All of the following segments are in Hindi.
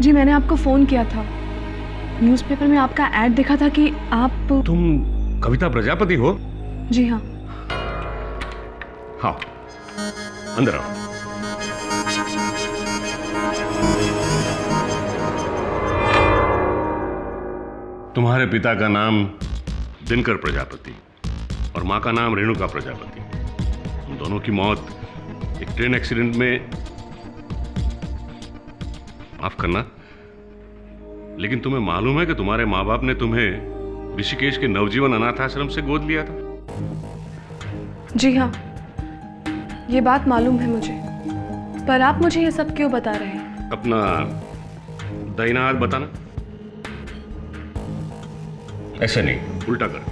जी मैंने आपको फ़ोन किया था। न्यूज़पेपर में आपका ऐड देखा था कि आप... तुम कविता प्रजापति हो? जी हाँ। हाँ, अंदर आओ। तुम्हारे पिता का नाम दिनकर प्रजापति और माँ का नाम रेणुका प्रजापति। उन दोनों की मौत एक ट्रेन एक्सीडेंट में, माफ करना, लेकिन तुम्हें मालूम है कि तुम्हारे माँ बाप ने तुम्हें ऋषिकेश के नवजीवन अनाथ आश्रम से गोद लिया था? जी हाँ, ये बात मालूम है मुझे, पर आप मुझे ये सब क्यों बता रहे हैं? अपना दाहिना हाथ बताना। ऐसे नहीं, उल्टा करके।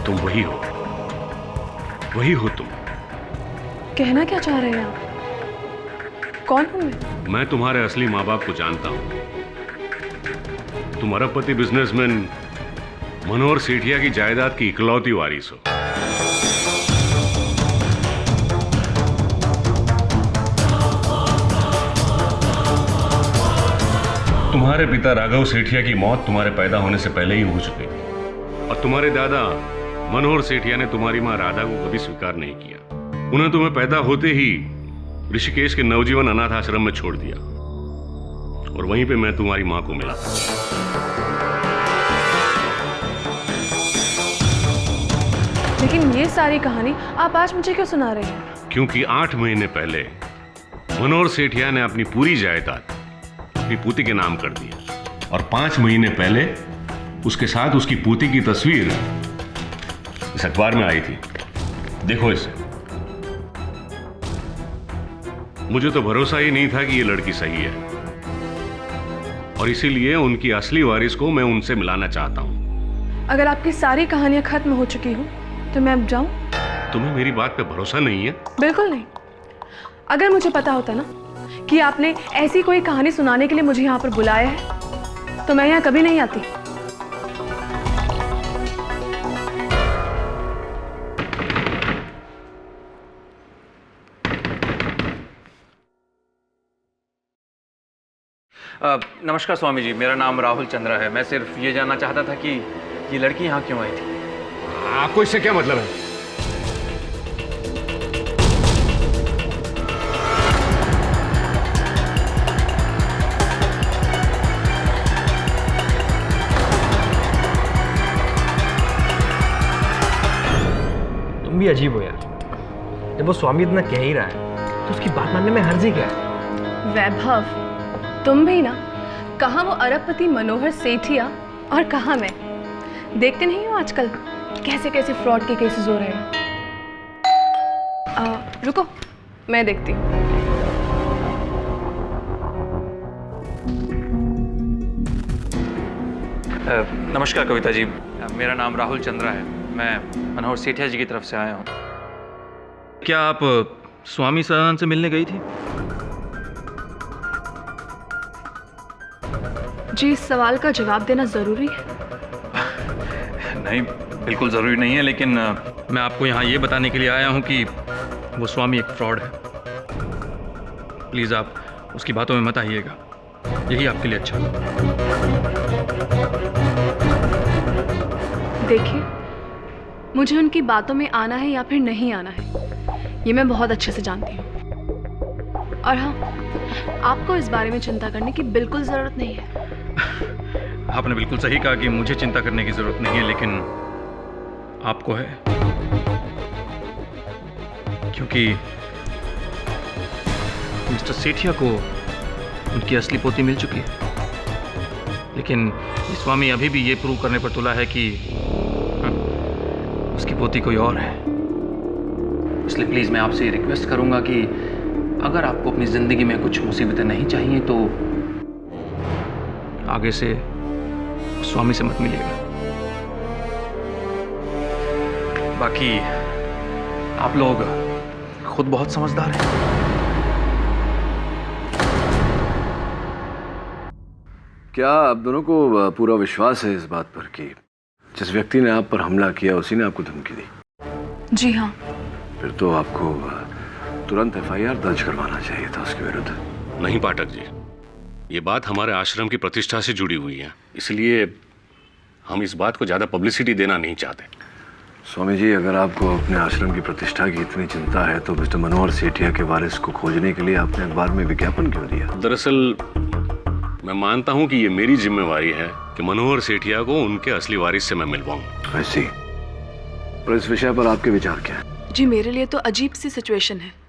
तुम वही हो, वही हो तुम। कहना क्या चाह रहे हैं आप? कौन हूं मैं तुम्हारे असली माँ बाप को जानता हूं। तुम अरबपति बिजनेसमैन मनोहर सेठिया की जायदाद की इकलौती वारिस हो। तुम्हारे पिता राघव सेठिया की मौत तुम्हारे पैदा होने से पहले ही हो चुकी थी और तुम्हारे दादा मनोहर सेठिया ने तुम्हारी मां राधा को कभी स्वीकार नहीं किया। उन्हें तुम्हें पैदा होते ही ऋषिकेश के नवजीवन अनाथ आश्रम में छोड़ दिया और वहीं पे मैं तुम्हारी मां को मिला। लेकिन ये सारी कहानी आप आज मुझे क्यों सुना रहे हैं? क्योंकि 8 महीने पहले मनोहर सेठिया ने अपनी पूरी जायदाद अपनी पूती के नाम कर दिया और 5 महीने पहले उसके साथ उसकी पूती की तस्वीर इस अखबार में आई थी। देखो इसे। मुझे तो भरोसा ही नहीं था कि ये लड़की सही है और इसीलिए उनकी असली वारिस को मैं उनसे मिलाना चाहता हूं। अगर आपकी सारी कहानियां खत्म हो चुकी हो तो मैं अब जाऊं? तुम्हें मेरी बात पे भरोसा नहीं है? बिल्कुल नहीं। अगर मुझे पता होता ना कि आपने ऐसी कोई कहानी सुनाने के लिए मुझे यहाँ पर बुलाया है तो मैं यहाँ कभी नहीं आती। नमस्कार स्वामी जी, मेरा नाम राहुल चंद्रा है। मैं सिर्फ ये जानना चाहता था कि ये लड़की यहाँ क्यों आई थी। आपको इससे क्या मतलब है? तुम भी अजीब हो यार। जब वो स्वामी इतना कह ही रहा है तो उसकी बात मानने में हर्ज ही क्या है? वैभव, तुम भी ना, कहाँ वो अरबपति मनोहर सेठिया और कहाँ मैं। देखते नहीं हो आजकल कैसे कैसे फ्रॉड के केसेस हो रहे हैं। रुको, मैं देखती हूँ। नमस्कार कविता जी, मेरा नाम राहुल चंद्रा है। मैं मनोहर सेठिया जी की तरफ से आया हूँ। क्या आप स्वामी सदानंद से मिलने गई थी? जी, इस सवाल का जवाब देना ज़रूरी है? नहीं, बिल्कुल ज़रूरी नहीं है, लेकिन मैं आपको यहाँ ये बताने के लिए आया हूँ कि वो स्वामी एक फ्रॉड है। प्लीज़ आप उसकी बातों में मत आइएगा, यही आपके लिए अच्छा होगा। देखिए, मुझे उनकी बातों में आना है या फिर नहीं आना है, ये मैं बहुत अच्छे से जानती हूँ। और हाँ, आपको इस बारे में चिंता करने की बिल्कुल ज़रूरत नहीं है। आपने बिल्कुल सही कहा कि मुझे चिंता करने की ज़रूरत नहीं है, लेकिन आपको है, क्योंकि मिस्टर सेठिया को उनकी असली पोती मिल चुकी है। लेकिन ये स्वामी अभी भी ये प्रूव करने पर तुला है कि उसकी पोती कोई और है। इसलिए प्लीज़ मैं आपसे ये रिक्वेस्ट करूंगा कि अगर आपको अपनी ज़िंदगी में कुछ मुसीबतें नहीं चाहिए तो आगे से स्वामी से मत मिलिएगा। बाकी आप लोग खुद बहुत समझदार हैं। क्या आप दोनों को पूरा विश्वास है इस बात पर कि जिस व्यक्ति ने आप पर हमला किया उसी ने आपको धमकी दी? जी हाँ। फिर तो आपको तुरंत एफआईआर दर्ज करवाना चाहिए था उसके विरुद्ध। नहीं पाठक जी, ये बात हमारे आश्रम की प्रतिष्ठा से जुड़ी हुई है, इसलिए हम इस बात को ज़्यादा पब्लिसिटी देना नहीं चाहते। स्वामी जी, अगर आपको अपने आश्रम की प्रतिष्ठा की इतनी चिंता है तो मिस्टर मनोहर सेठिया के वारिस को खोजने के लिए आपने अखबार में विज्ञापन क्यों दिया? दरअसल मैं मानता हूँ कि ये मेरी जिम्मेवारी है कि मनोहर सेठिया को उनके असली वारिस से मैं मिलवाऊं। ऐसी, पर इस विषय पर आपके विचार क्या है? जी, मेरे लिए तो अजीब सी सिचुएशन है।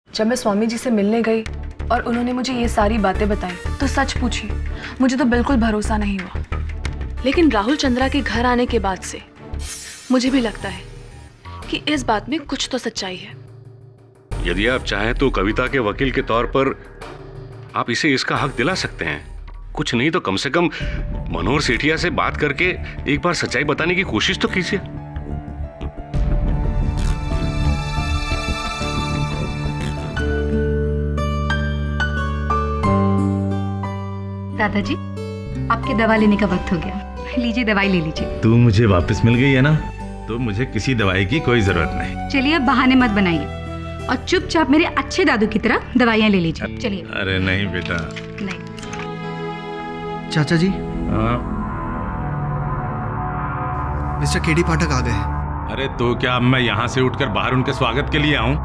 जब मैं स्वामी जी से मिलने गई और उन्होंने मुझे ये सारी बातें बताई तो सच पूछी मुझे तो बिल्कुल भरोसा नहीं हुआ। लेकिन राहुल चंद्रा के घर आने के बाद से मुझे भी लगता है कि इस बात में कुछ तो सच्चाई है। यदि आप चाहें तो कविता के वकील के तौर पर आप इसे इसका हक दिला सकते हैं। कुछ नहीं तो कम से कम मनोहर सेठिया से बात करके एक बार सच्चाई बताने की कोशिश तो कीजिए। दादाजी, आपकी दवा लेने का वक्त हो गया। लीजिए, दवाई ले लीजिए। तू मुझे वापस मिल गई है ना, तो मुझे किसी दवाई की कोई जरूरत नहीं। चलिए, अब बहाने मत बनाइए और चुपचाप मेरे अच्छे दादू की तरह दवाइयाँ ले लीजिए। चलिए। अरे नहीं बेटा। नहीं। चाचा जी, हाँ? मिस्टर केडी पाठक आ गए हैं। अरे तो क्या अब मैं यहाँ से उठकर बाहर उनके स्वागत के लिए आऊं?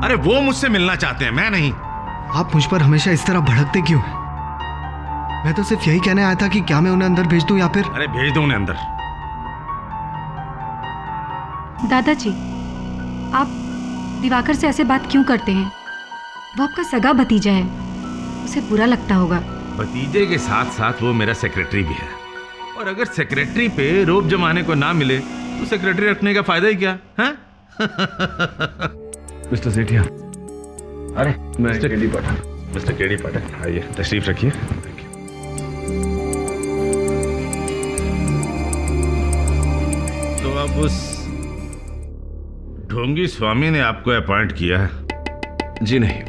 अरे वो मुझसे मिलना चाहते हैं, मैं नहीं। आप मुझ पर हमेशा इस तरह भड़कते क्यों हैं? मैं तो सिर्फ यही कहने आया था कि क्या मैं उन्हें अंदर भेज दूं या फिर... अरे भेज दो उन्हें अंदर। दादाजी, आप दिवाकर से ऐसे बात क्यों करते हैं? वो आपका सगा भतीजा है, उसे बुरा लगता होगा। भतीजे के साथ साथ वो मेरा सेक्रेटरी भी है, और अगर सेक्रेटरी पे रोब जमाने को ना मिले तो सेक्रेटरी रखने का फायदा ही क्या है? मिस्टर सेठिया, अरे मैं केडी पाठक। मिस्टर केडी पाठक, आइए, तशरीफ रखिए। तो अब उस ढोंगी स्वामी ने आपको अपॉइंट किया है? जी नहीं,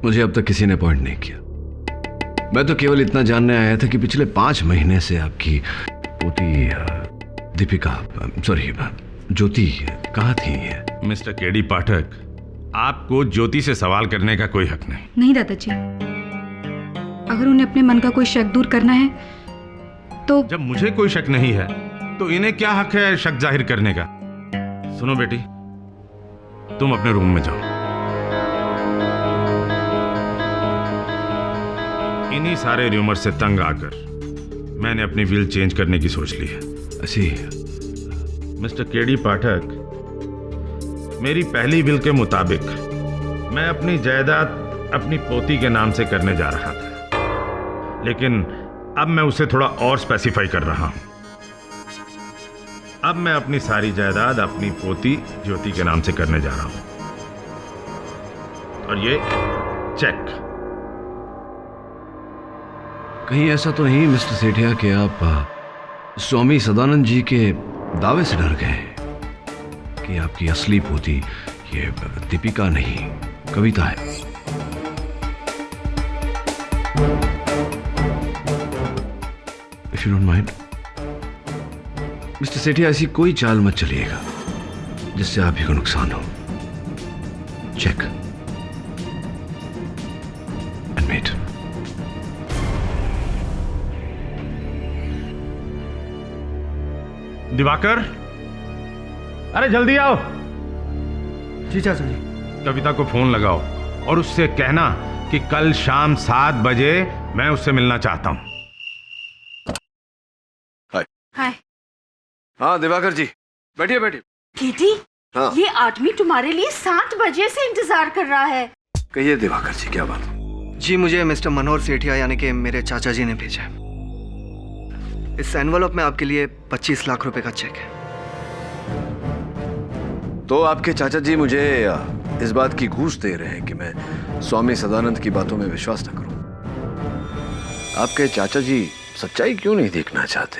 मुझे अब तक किसी ने अपॉइंट नहीं किया। मैं तो केवल इतना जानने आया था कि पिछले 5 महीने से आपकी पोती दीपिका, सॉरी ज्योति कहाँ थी? मिस्टर केडी पाठक, आपको ज्योति से सवाल करने का कोई हक नहीं। नहीं दादाजी, अगर उन्हें अपने मन का कोई शक दूर करना है तो... जब मुझे कोई शक नहीं है तो इन्हें क्या हक है शक जाहिर करने का? सुनो बेटी, तुम अपने रूम में जाओ। इन्हीं सारे र्यूमर से तंग आकर मैंने अपनी विल चेंज करने की सोच ली है। ऐसी, मिस्टर केडी पाठक, मेरी पहली विल के मुताबिक मैं अपनी जायदाद अपनी पोती के नाम से करने जा रहा था, लेकिन अब मैं उसे थोड़ा और स्पेसिफाई कर रहा हूं। अब मैं अपनी सारी जायदाद अपनी पोती ज्योति के नाम से करने जा रहा हूं, और ये चेक। कहीं ऐसा तो नहीं मिस्टर सेठिया कि आप स्वामी सदानंद जी के दावे से डर गए कि आपकी असली पोती ये दीपिका नहीं कविता है? If you don't mind mister Sethia, ऐसी कोई चाल मत चलिएगा जिससे आप ही को नुकसान हो। Check and met. दिवाकर, अरे जल्दी आओ। जी चाचा जी। कविता को फोन लगाओ और उससे कहना कि कल शाम 7 बजे मैं उससे मिलना चाहता हूं। हाय। हाँ दिवाकर जी, बैठिए बैठिए। केटी, हाँ। ये आदमी तुम्हारे लिए 7 बजे से इंतजार कर रहा है। कहिए दिवाकर जी, क्या बात? जी, मुझे मिस्टर मनोहर सेठिया यानी कि मेरे चाचा जी ने भेजा है। इस एनवलप में आपके लिए 25 लाख रुपए का चेक है। तो आपके चाचा जी मुझे इस बात की घूस दे रहे हैं कि मैं स्वामी सदानंद की बातों में विश्वास न करूं। आपके चाचा जी सच्चाई क्यों नहीं देखना चाहते?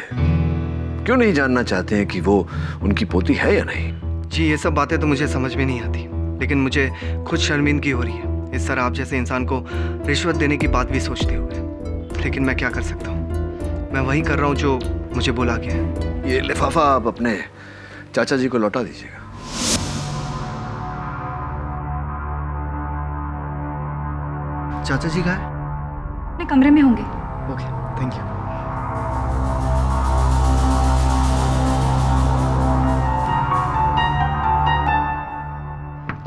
क्यों नहीं जानना चाहते हैं कि वो उनकी पोती है या नहीं? जी, ये सब बातें तो मुझे समझ में नहीं आती, लेकिन मुझे खुद शर्मिंदगी हो रही है इस तरह आप जैसे इंसान को रिश्वत देने की बात भी सोचते हुए। लेकिन मैं क्या कर सकता हूँ, मैं वही कर रहा हूँ जो मुझे बोला गया है। ये लिफाफा आप अपने चाचा जी को लौटा दीजिएगा। चाचा जी कहाँ है? अपने कमरे में होंगे। Okay, thank you.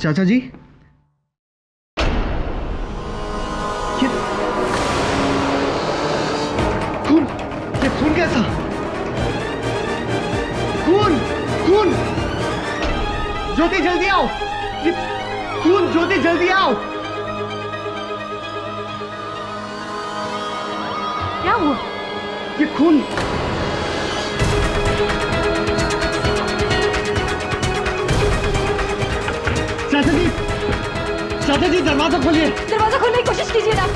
चाचा जी, ये खून कैसा? खून, खून! ज्योति जल्दी आओ! ये खून, ज्योति जल्दी आओ! क्या हुआ? ये खून! चाचा जी दरवाजा खोलिए! दरवाजा खोलने की कोशिश कीजिए ना।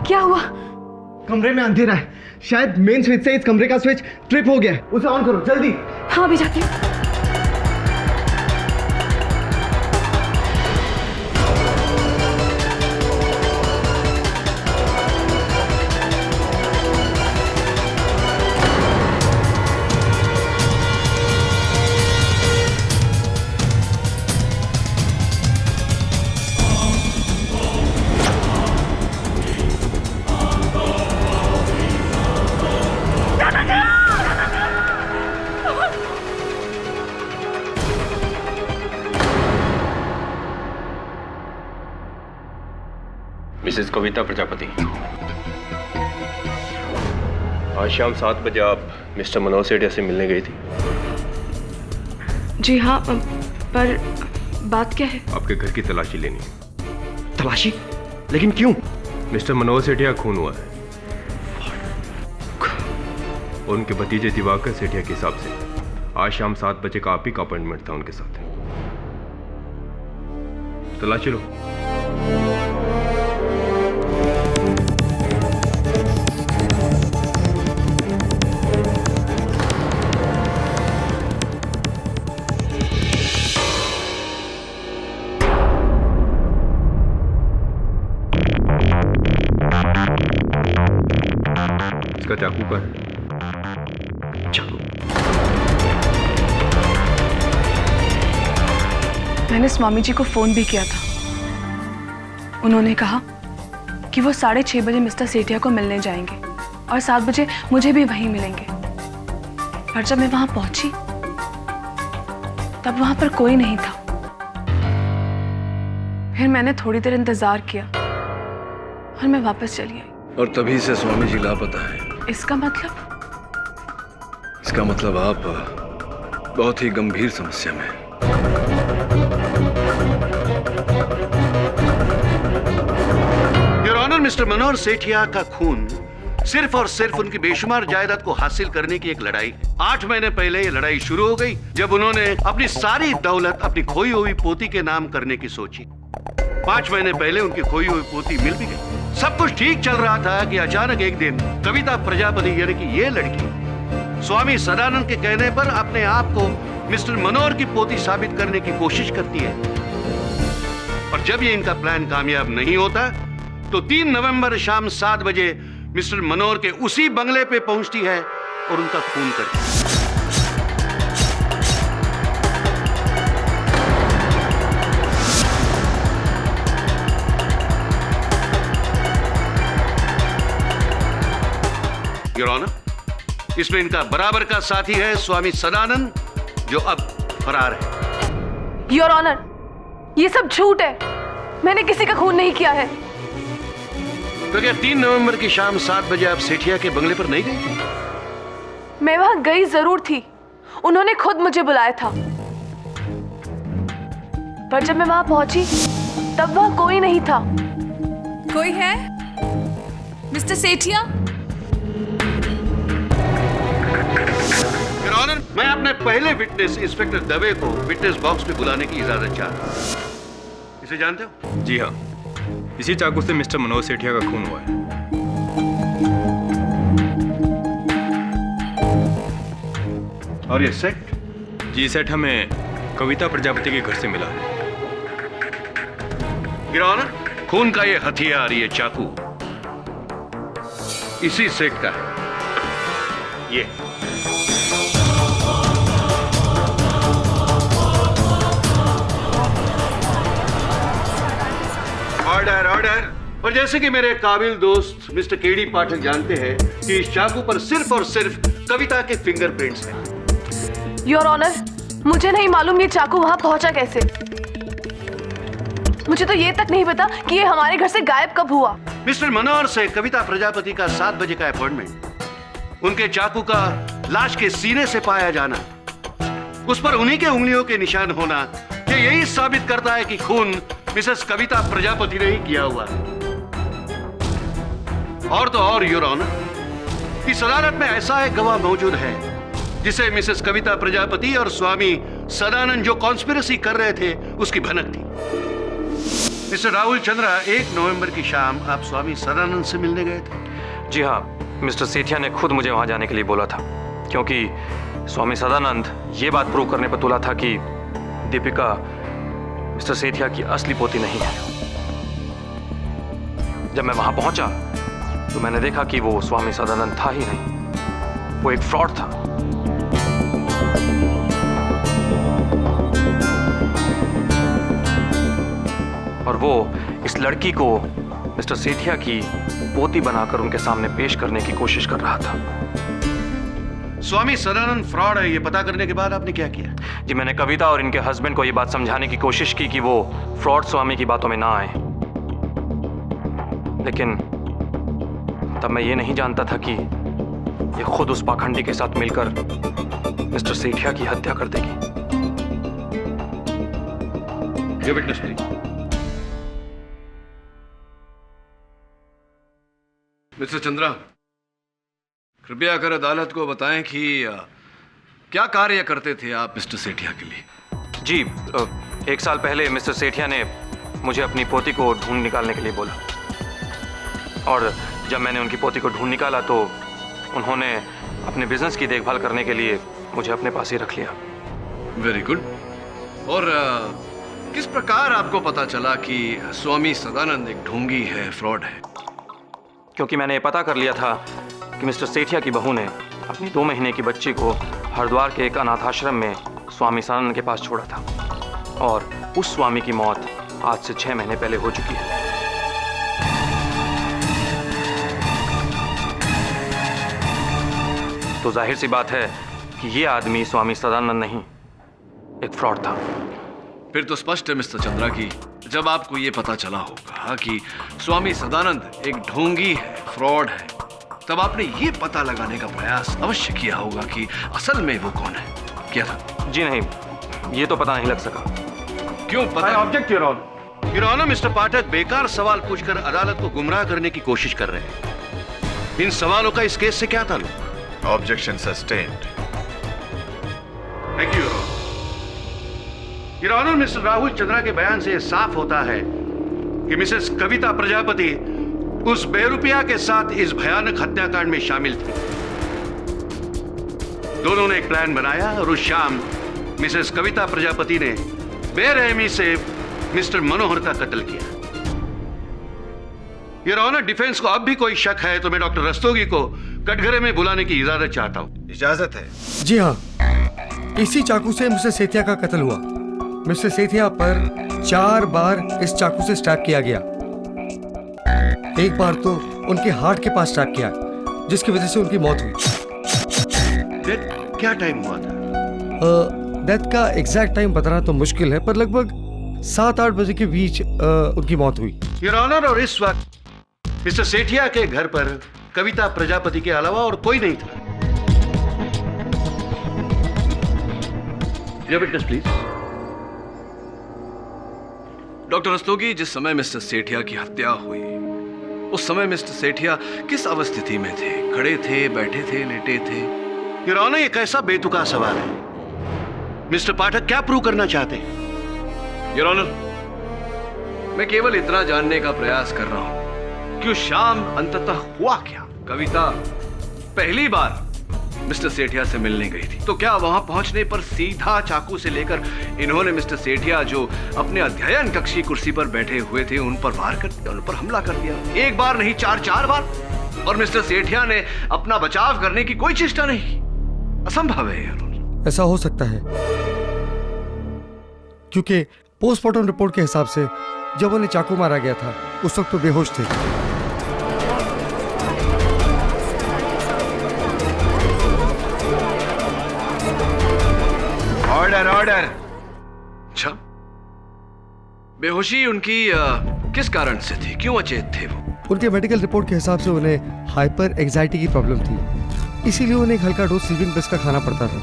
क्या हुआ? कमरे में अंधेरा है, शायद मेन स्विच से इस कमरे का स्विच ट्रिप हो गया है। उसे ऑन करो जल्दी। हाँ, अभी जाती हूँ। मिसेस कविता प्रजापति, आज शाम 7 बजे आप मिस्टर मनोहर सेठिया से मिलने गई थी। जी हाँ, पर बात क्या है? आपके घर की तलाशी लेनी है। तलाशी? लेकिन क्यों? मिस्टर मनोहर सेठिया का खून हुआ है और उनके भतीजे दिवाकर सेठिया के हिसाब से आज शाम 7 बजे का आप ही का अपॉइंटमेंट था उनके साथ। तलाशी लो। इसका चाकू का है। चाकू? मैंने स्वामी जी को फोन भी किया था। उन्होंने कहा कि वो 6:30 बजे मिस्टर सेठिया को मिलने जाएंगे और 7 बजे मुझे भी वहीं मिलेंगे। पर जब मैं वहां पहुंची तब वहां पर कोई नहीं था। फिर मैंने थोड़ी देर इंतजार किया और मैं वापस चली आई। और तभी से स्वामी जी लापता है। इसका मतलब? इसका मतलब आप बहुत ही गंभीर समस्या में हैं। योर ऑनर, मिस्टर मनोहर सेठिया का खून सिर्फ और सिर्फ उनकी बेशुमार जायदाद को हासिल करने की एक लड़ाई। 8 महीने पहले ये लड़ाई शुरू हो गई जब उन्होंने अपनी सारी दौलत अपनी खोई हुई पोती के नाम करने की सोची। 5 महीने पहले उनकी खोई हुई पोती मिल भी गई। सब कुछ ठीक चल रहा था कि अचानक एक दिन कविता प्रजापति यानी कि ये लड़की स्वामी सदानंद के कहने पर अपने आप को मिस्टर मनोहर की पोती साबित करने की कोशिश करती है। और जब ये इनका प्लान कामयाब नहीं होता तो 3 नवंबर शाम 7 बजे मिस्टर मनोहर के उसी बंगले पे पहुंचती है और उनका खून करती है। योर ऑनर, इसमें इनका बराबर का साथी है स्वामी सदानंद, जो अब फरार है। योर ऑनर, ये सब झूठ है। मैंने किसी का खून नहीं किया है। तो क्या 3 नवंबर की शाम 7 बजे आप सेठिया के बंगले पर नहीं गई थी? मैं वहां गई जरूर थी, उन्होंने खुद मुझे बुलाया था। पर जब मैं वहां पहुंची तब वहां कोई नहीं था। कोई है? मिस्टर सेठिया? योर ऑनर, मैं अपने पहले विटनेस इंस्पेक्टर दवे को विटनेस बॉक्स में बुलाने की इजाजत चाहता हूं। इसे जानते हो? जी हाँ, इसी चाकू से मिस्टर मनोहर सेठिया का खून हुआ है। और ये सेट? जी, सेट हमें कविता प्रजापति के घर से मिला है। योर ऑनर, खून का ये हथियार, ये चाकू इसी सेट का है। ये और जैसे कि मेरे काबिल दोस्त मिस्टर केडी पाठक जानते हैं कि इस चाकू पर सिर्फ और सिर्फ कविता के फिंगरप्रिंट्स हैं। योर ऑनर, मुझे नहीं मालूम ये चाकू वहां पहुंचा कैसे। मुझे तो ये तक नहीं पता कि ये हमारे घर से गायब कब हुआ। मिस्टर मनोहर से कविता प्रजापति का 7 बजे का अपॉइंटमेंट, उनके चाकू का लाश के सीने से पाया जाना, उस पर उन्हीं के उंगलियों के निशान होना, ये यही साबित करता है कि खून मिसेस कविता प्रजापति ने ही किया हुआ है। और तो और योर ऑनर, इस अदालत में ऐसा एक गवाह मौजूद है जिसे मिसेस कविता प्रजापति और स्वामी सदानंद जो कॉन्स्पिरेसी कर रहे थे उसकी भनक थी। मिस्टर राहुल चंद्रा, 1 नवंबर की शाम आप स्वामी सदानंद से मिलने गए थे। जी हाँ, मिस्टर सेठिया ने खुद मुझे वहां जाने के लिए बोला था, क्योंकि स्वामी सदानंद ये बात प्रूव करने पर तुला था कि दीपिका मिस्टर सेठिया की असली पोती नहीं है। जब मैं वहां पहुंचा तो मैंने देखा कि वो स्वामी सदानंद था ही नहीं, वो एक फ्रॉड था। और वो इस लड़की को मिस्टर सेठिया की पोती बनाकर उनके सामने पेश करने की कोशिश कर रहा था। स्वामी सदानंद फ्रॉड है ये पता करने के बाद आपने क्या किया? जी, मैंने कविता और इनके हस्बैंड को ये बात समझाने की कोशिश की कि वो फ्रॉड स्वामी की बातों में ना आए, लेकिन तब मैं ये नहीं जानता था कि ये खुद उस पाखंडी के साथ मिलकर मिस्टर सेठिया की हत्या कर देगी। ये विटनेस प्लीज। मिस्टर चंद्रा, कृपया कर अदालत को बताएं कि क्या कार्य करते थे आप मिस्टर सेठिया के लिए? जी, 1 साल पहले मिस्टर सेठिया ने मुझे अपनी पोती को ढूंढ निकालने के लिए बोला, और जब मैंने उनकी पोती को ढूंढ निकाला तो उन्होंने अपने बिजनेस की देखभाल करने के लिए मुझे अपने पास ही रख लिया। Very good. और किस प्रकार आपको पता चला कि स्वामी सदानंद एक ढोंगी है, फ्रॉड है? क्योंकि मैंने ये पता कर लिया था कि मिस्टर सेठिया की बहू ने अपनी 2 महीने की बच्ची को हरिद्वार के एक अनाथाश्रम में स्वामी सदानंद के पास छोड़ा था, और उस स्वामी की मौत आज से 6 महीने पहले हो चुकी है। तो जाहिर सी बात है कि ये आदमी स्वामी सदानंद नहीं, एक फ्रॉड था। फिर तो स्पष्ट है मिस्टर चंद्रा कि जब आपको ये पता चला होगा कि स्वामी सदानंद एक ढोंगी है, फ्रॉड है, तब आपने ये पता लगाने का प्रयास अवश्य किया होगा कि असल में वो कौन है। क्या था? जी नहीं, ये तो पता नहीं लग सका। क्यों पता? Object your honour. Your honour, mister Pathak बेकार सवाल पूछकर अदालत को गुमराह करने की कोशिश कर रहे हैं। इन सवालों का इस केस से क्या ताल्लुक? Objection sustained. Thank you your honour. Mister Rahul Chandra के बयान से साफ होता है कि मिसेस कविता प्रजापति उस बेरुपया के साथ इस भयानक हत्याकांड में शामिल थी। दोनों ने एक प्लान बनाया और उस शाम मिसेस कविता प्रजापति ने बेरहमी से मिस्टर मनोहर का कत्ल किया। योर ऑनर, डिफेंस को अब भी कोई शक है तो मैं डॉक्टर रस्तोगी को कटघरे में बुलाने की इजाजत चाहता हूं। इजाजत है? जी हाँ, इसी चाकू से मिस्टर सेठिया का कत्ल हुआ। मिस्टर सेठिया पर 4 बार इस चाकू से स्टैब किया गया। एक बार तो उनके हार्ट के पास स्टैब किया, जिसकी वजह से उनकी मौत हुई। डेथ क्या टाइम हुआ था? डेथ का एग्जैक्ट टाइम बताना तो मुश्किल है, पर लगभग 7-8 बजे के बीच उनकी मौत हुई। योर ऑनर, और इस वक्त मिस्टर सेठिया के घर पर कविता प्रजापति के अलावा और कोई नहीं था। Your witness please. Doctor Rastogi, जिस समय मिस्टर सेठिया की हत्या हुई उस समय मिस्टर सेठिया किस अवस्थिति में थे? खड़े थे, बैठे थे, लेटे थे? योर ऑनर, ये कैसा बेतुका सवाल है। मिस्टर पाठक क्या प्रूव करना चाहते हैं? योर ऑनर, मैं केवल इतना जानने का प्रयास कर रहा हूं कि उस शाम अंततः हुआ क्या। कविता पहली बार मिस्टर सेठिया से मिलने गई थी, तो क्या वहां पहुंचने पर सीधा चाकू से लेकर इन्होंने मिस्टर सेठिया जो अपने अध्ययन कक्षी कुर्सी पर बैठे हुए थे उन पर वार कर दिया, उन पर हमला कर दिया? एक बार नहीं, 4 बार। और मिस्टर सेठिया ने अपना बचाव करने की कोई चेष्टा नहीं की। असंभव है यार। ऐसा हो सकता है क्योंकि पोस्टमार्टम रिपोर्ट के हिसाब से जब उन्हें चाकू मारा गया था उस वक्त तो बेहोश थे। Order order. अच्छा, बेहोशी उनकी किस कारण से थी? क्यों अचेत थे वो? उनके मेडिकल रिपोर्ट के हिसाब से उन्हें हाइपर एंजाइटी की प्रॉब्लम थी, इसीलिए उन्हें एक हल्का डोज स्लीपिंग पिल्स का खाना पड़ता था।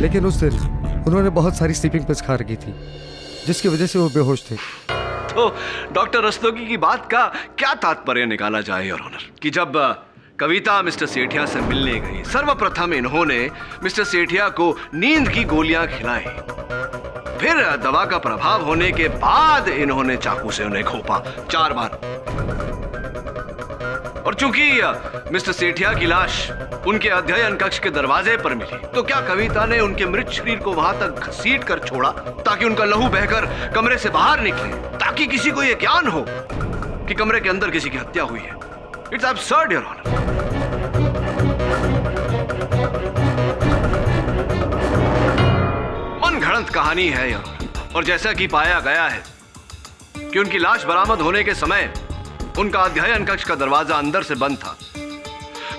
लेकिन उस दिन उन्होंने बहुत सारी स्लीपिंग पिल्स खा रखी थी, जिसकी वजह से वो बेहोश थे। तो डॉक्टर रस्तोगी की बात का क्या तात्पर्य निकाला जाए योर ऑनर, कि जब कविता मिस्टर सेठिया से मिलने गई, सर्वप्रथम इन्होंने मिस्टर सेठिया को नींद की गोलियां खिलाई, फिर दवा का प्रभाव होने के बाद इन्होंने चाकू से उन्हें घोंपा 4 बार। और चूंकि मिस्टर सेठिया की लाश उनके अध्ययन कक्ष के दरवाजे पर मिली, तो क्या कविता ने उनके मृत शरीर को वहां तक घसीट कर छोड़ा ताकि उनका लहू बहकर कमरे से बाहर निकले, ताकि किसी को यह ज्ञान हो कि कमरे के अंदर किसी की हत्या हुई है? It's absurd your honour. मनगढ़ंत कहानी है योर ऑनर। और जैसा कि पाया गया है कि उनकी लाश बरामद होने के समय उनका अध्ययन कक्ष का दरवाजा अंदर से बंद था,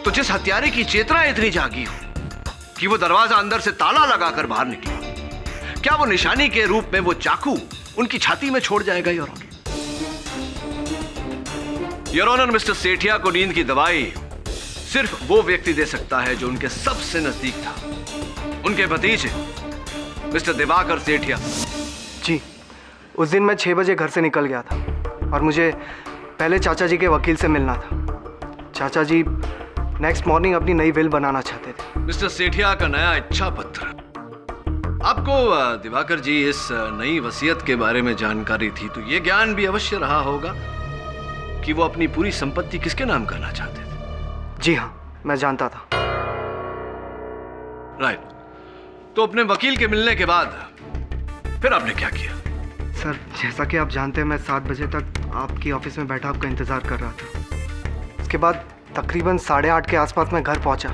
तो जिस हत्यारे की चेतना इतनी जागी हो कि वो दरवाजा अंदर से ताला लगाकर बाहर निकला, क्या वो निशानी के रूप में वो चाकू उनकी छाती में छोड़ जाएगा your honour? Your honour, mister Sethia को नींद की दवाई सिर्फ वो व्यक्ति दे सकता है जो उनके सबसे नजदीक था, उनके भतीजे मिस्टर दिवाकर सेठिया। जी, उस दिन मैं 6 बजे घर से निकल गया था और मुझे पहले चाचा जी के वकील से मिलना था। चाचा जी नेक्स्ट मॉर्निंग अपनी नई विल बनाना चाहते थे। मिस्टर सेठिया का नया इच्छा पत्र। आपको दिवाकर जी इस नई वसीयत के बारे में जानकारी थी, तो ये ज्ञान भी अवश्य रहा होगा कि वो अपनी पूरी संपत्ति किसके नाम करना चाहते थे। जी हाँ, मैं जानता था। राइट। तो अपने वकील के मिलने के बाद फिर आपने क्या किया? सर, जैसा कि आप जानते हैं, मैं 7 बजे तक आपकी ऑफिस में बैठा आपका इंतज़ार कर रहा था। उसके बाद तकरीबन 8:30 के आसपास मैं घर पहुंचा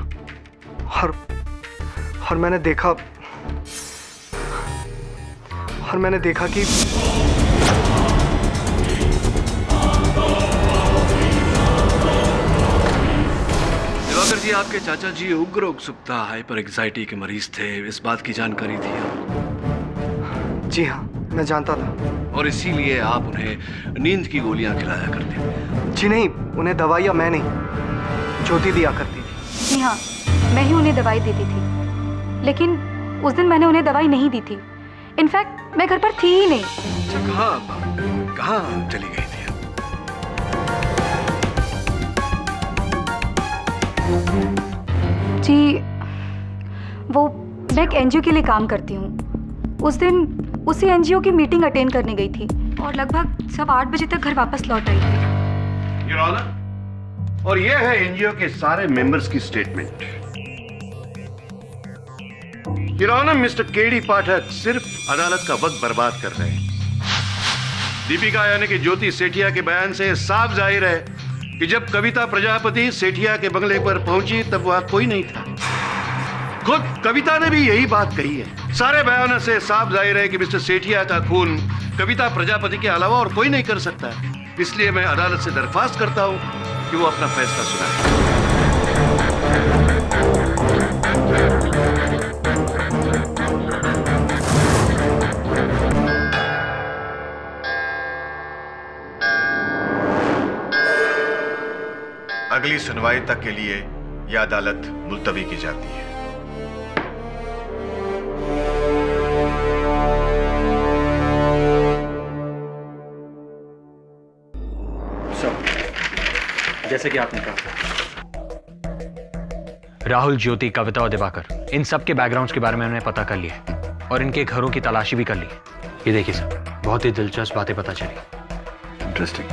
और मैंने देखा कि दिवाकर जी, आपके चाचा जी उग्र उत्सुकता हाइपर एंजाइटी के मरीज थे, इस बात की जानकारी थी आपको? जी हाँ, मैं जानता था। और इसीलिए आप उन्हें नींद की गोलियां खिलाया करते? जी नहीं, उन्हें दवाइयाँ मैं नहीं, ज्योति दिया करती थी। जी हाँ, मैं ही उन्हें दवाई देती थी, लेकिन उस दिन मैंने उन्हें दवाई नहीं दी थी। इनफैक्ट मैं घर पर थी ही नहीं। अच्छा, कहाँ चली गई थी? जी, वो मैं एक एनजीओ के लिए काम करती हूँ। उस दिन उसी एनजीओ की मीटिंग अटेंड करने गई थी और लगभग सब 8 बजे तक घर वापस लौट आई थी। योर ऑनर, और ये है एनजीओ के सारे मेंबर्स की statement. Your honour, mister KD Pathak सिर्फ अदालत का वक्त बर्बाद कर रहे हैं। दीपिका यानी कि ज्योति सेठिया के बयान से साफ जाहिर है कि जब कविता प्रजापति सेठिया के बंगले पर पहुंची तब वहां कोई नहीं था। खुद कविता ने भी यही बात कही है। सारे बयानों से साफ जाहिर है कि मिस्टर सेठिया का खून कविता प्रजापति के अलावा और कोई नहीं कर सकता है। इसलिए मैं अदालत से दरख्वास्त करता हूं कि वो अपना फैसला सुनाए। अगली सुनवाई तक के लिए यह अदालत मुलतवी की जाती है। जैसे कि आपने कहा, राहुल, ज्योति, कविता और दिवाकर, इन सब के बैकग्राउंड्स के बारे में हमने पता कर लिया और इनके घरों की तलाशी भी कर ली। ये देखिए सर, बहुत ही दिलचस्प बातें पता चली। इंटरेस्टिंग।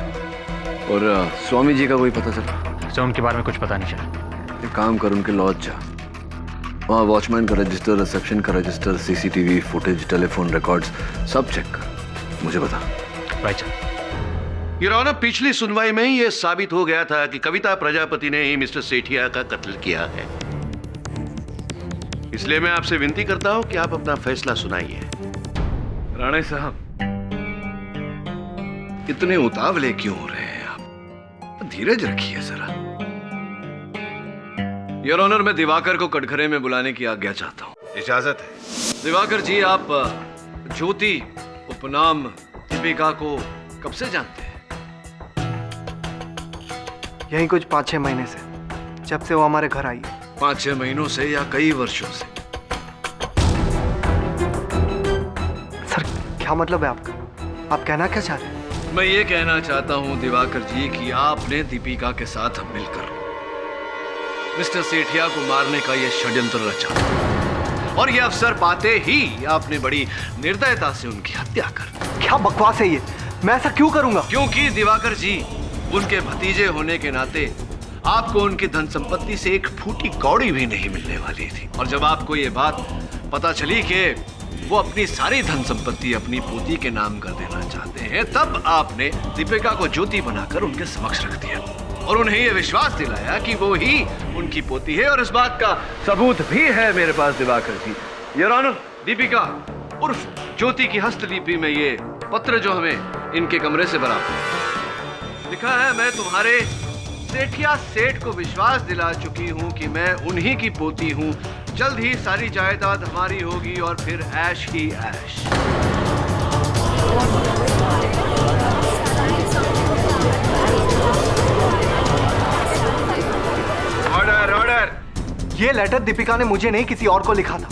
और स्वामी जी का कोई पता चला? सर, उनके बारे में कुछ पता नहीं चला। एक काम कर, उनके लॉज जा, वहाँ वॉचमैन का रजिस्टर, रिसेप्शन का register, CCTV footage, telephone records सब चेक कर, मुझे बता। Right sir. योर ऑनर, पिछली सुनवाई में ही यह साबित हो गया था कि कविता प्रजापति ने ही मिस्टर सेठिया का कत्ल किया है। इसलिए मैं आपसे विनती करता हूं कि आप अपना फैसला सुनाइए। राणे साहब, इतने उतावले क्यों हो रहे हैं आप? धीरज रखिए जरा। योर ऑनर, मैं दिवाकर को कटघरे में बुलाने की आज्ञा चाहता हूँ। इजाजत है। दिवाकर जी, आप ज्योति उपनाम दीपिका को कब से जानते हैं? यही कुछ 5-6 महीने से, जब से वो हमारे घर आई है। 5-6 महीनों से या कई वर्षों से? सर, क्या मतलब है आपका? आप कहना क्या चाह रहे हैं? मैं ये कहना चाहता हूं दिवाकर जी कि आपने दीपिका के साथ मिलकर मिस्टर सेठिया को मारने का यह षड्यंत्र रचा और ये अवसर पाते ही आपने बड़ी निर्दयता से उनकी हत्या कर दी। क्या बकवास है ये? मैं ऐसा क्यों करूंगा? क्योंकि दिवाकर जी, उनके भतीजे होने के नाते आपको उनकी धन संपत्ति से एक फूटी कौड़ी भी नहीं मिलने वाली थी। और जब आपको ये बात पता चली कि वो अपनी सारी धन संपत्ति अपनी पोती के नाम कर देना चाहते हैं, तब आपने दीपिका को ज्योति बनाकर उनके समक्ष रख दिया और उन्हें यह विश्वास दिलाया कि वो ही उनकी पोती है। और इस बात का सबूत भी है मेरे पास दिवाकर जी। योर ऑनर, दीपिका उर्फ ज्योति की हस्तलिपि में ये पत्र जो हमें इनके कमरे से बरामद लिखा है, मैं तुम्हारे सेठिया सेठ को विश्वास दिला चुकी हूँ कि मैं उन्हीं की पोती हूँ। जल्द ही सारी जायदाद हमारी होगी और फिर ऐश ही ऐश। Order, order. ये लेटर दीपिका ने मुझे नहीं, किसी और को लिखा था।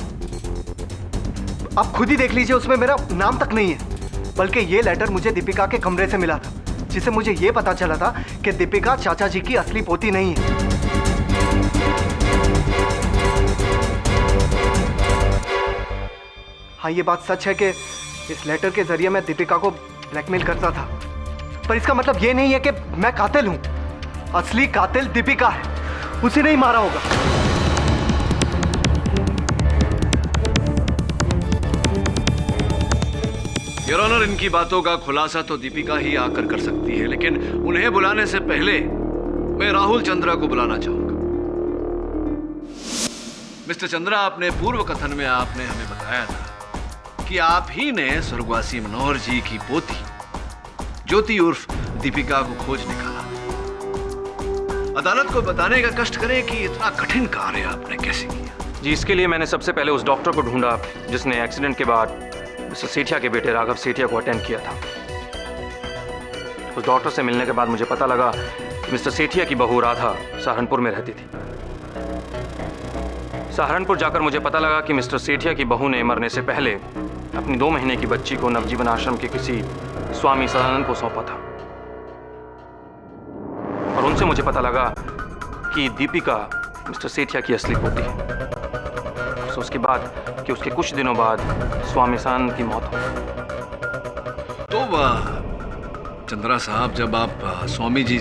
आप खुद ही देख लीजिए, उसमें मेरा नाम तक नहीं है। बल्कि ये लेटर मुझे दीपिका के कमरे से मिला था, जिससे मुझे ये पता चला था कि दीपिका चाचा जी की असली पोती नहीं है। हाँ, ये बात सच है कि इस लेटर के जरिए मैं दीपिका को ब्लैकमेल करता था, पर इसका मतलब ये नहीं है कि मैं कातिल हूं। असली कातिल दीपिका है, उसे नहीं मारा होगा। योर ऑनर, इनकी बातों का खुलासा तो दीपिका ही आकर कर सकती है, लेकिन उन्हें बुलाने से पहले मैं राहुल चंद्रा को बुलाना चाहूंगा। मिस्टर चंद्रा, अपने पूर्व कथन में आपने हमें बताया था कि आप ही ने स्वर्गवासी मनोहर जी की पोती ज्योति उर्फ दीपिका को खोज निकाला। अदालत को बताने का कष्ट करें कि इतना कठिन कार्य आपने कैसे किया। जी, इसके लिए मैंने सबसे पहले उस डॉक्टर को ढूंढा जिसने एक्सीडेंट के बाद मिस्टर सेठिया के बेटे राघव सेठिया को अटेंड किया था। उस डॉक्टर से मिलने के बाद मुझे पता लगा कि मिस्टर सेठिया की बहू राधा सहारनपुर में रहती थी। सहारनपुर जाकर मुझे पता लगा कि मिस्टर सेठिया की बहू ने मरने से पहले अपनी 2 महीने की बच्ची को नवजीवन आश्रम के किसी स्वामी सदानंद को सौंपा था। और उनसे मुझे पता लगा कि दीपिका मिस्टर सेठिया की असली पोती है। तो उसके बाद कि उसके कुछ दिनों बाद स्वामी सदानंद की मौत हो। तो चंद्रा साहब, जब आप स्वामी जी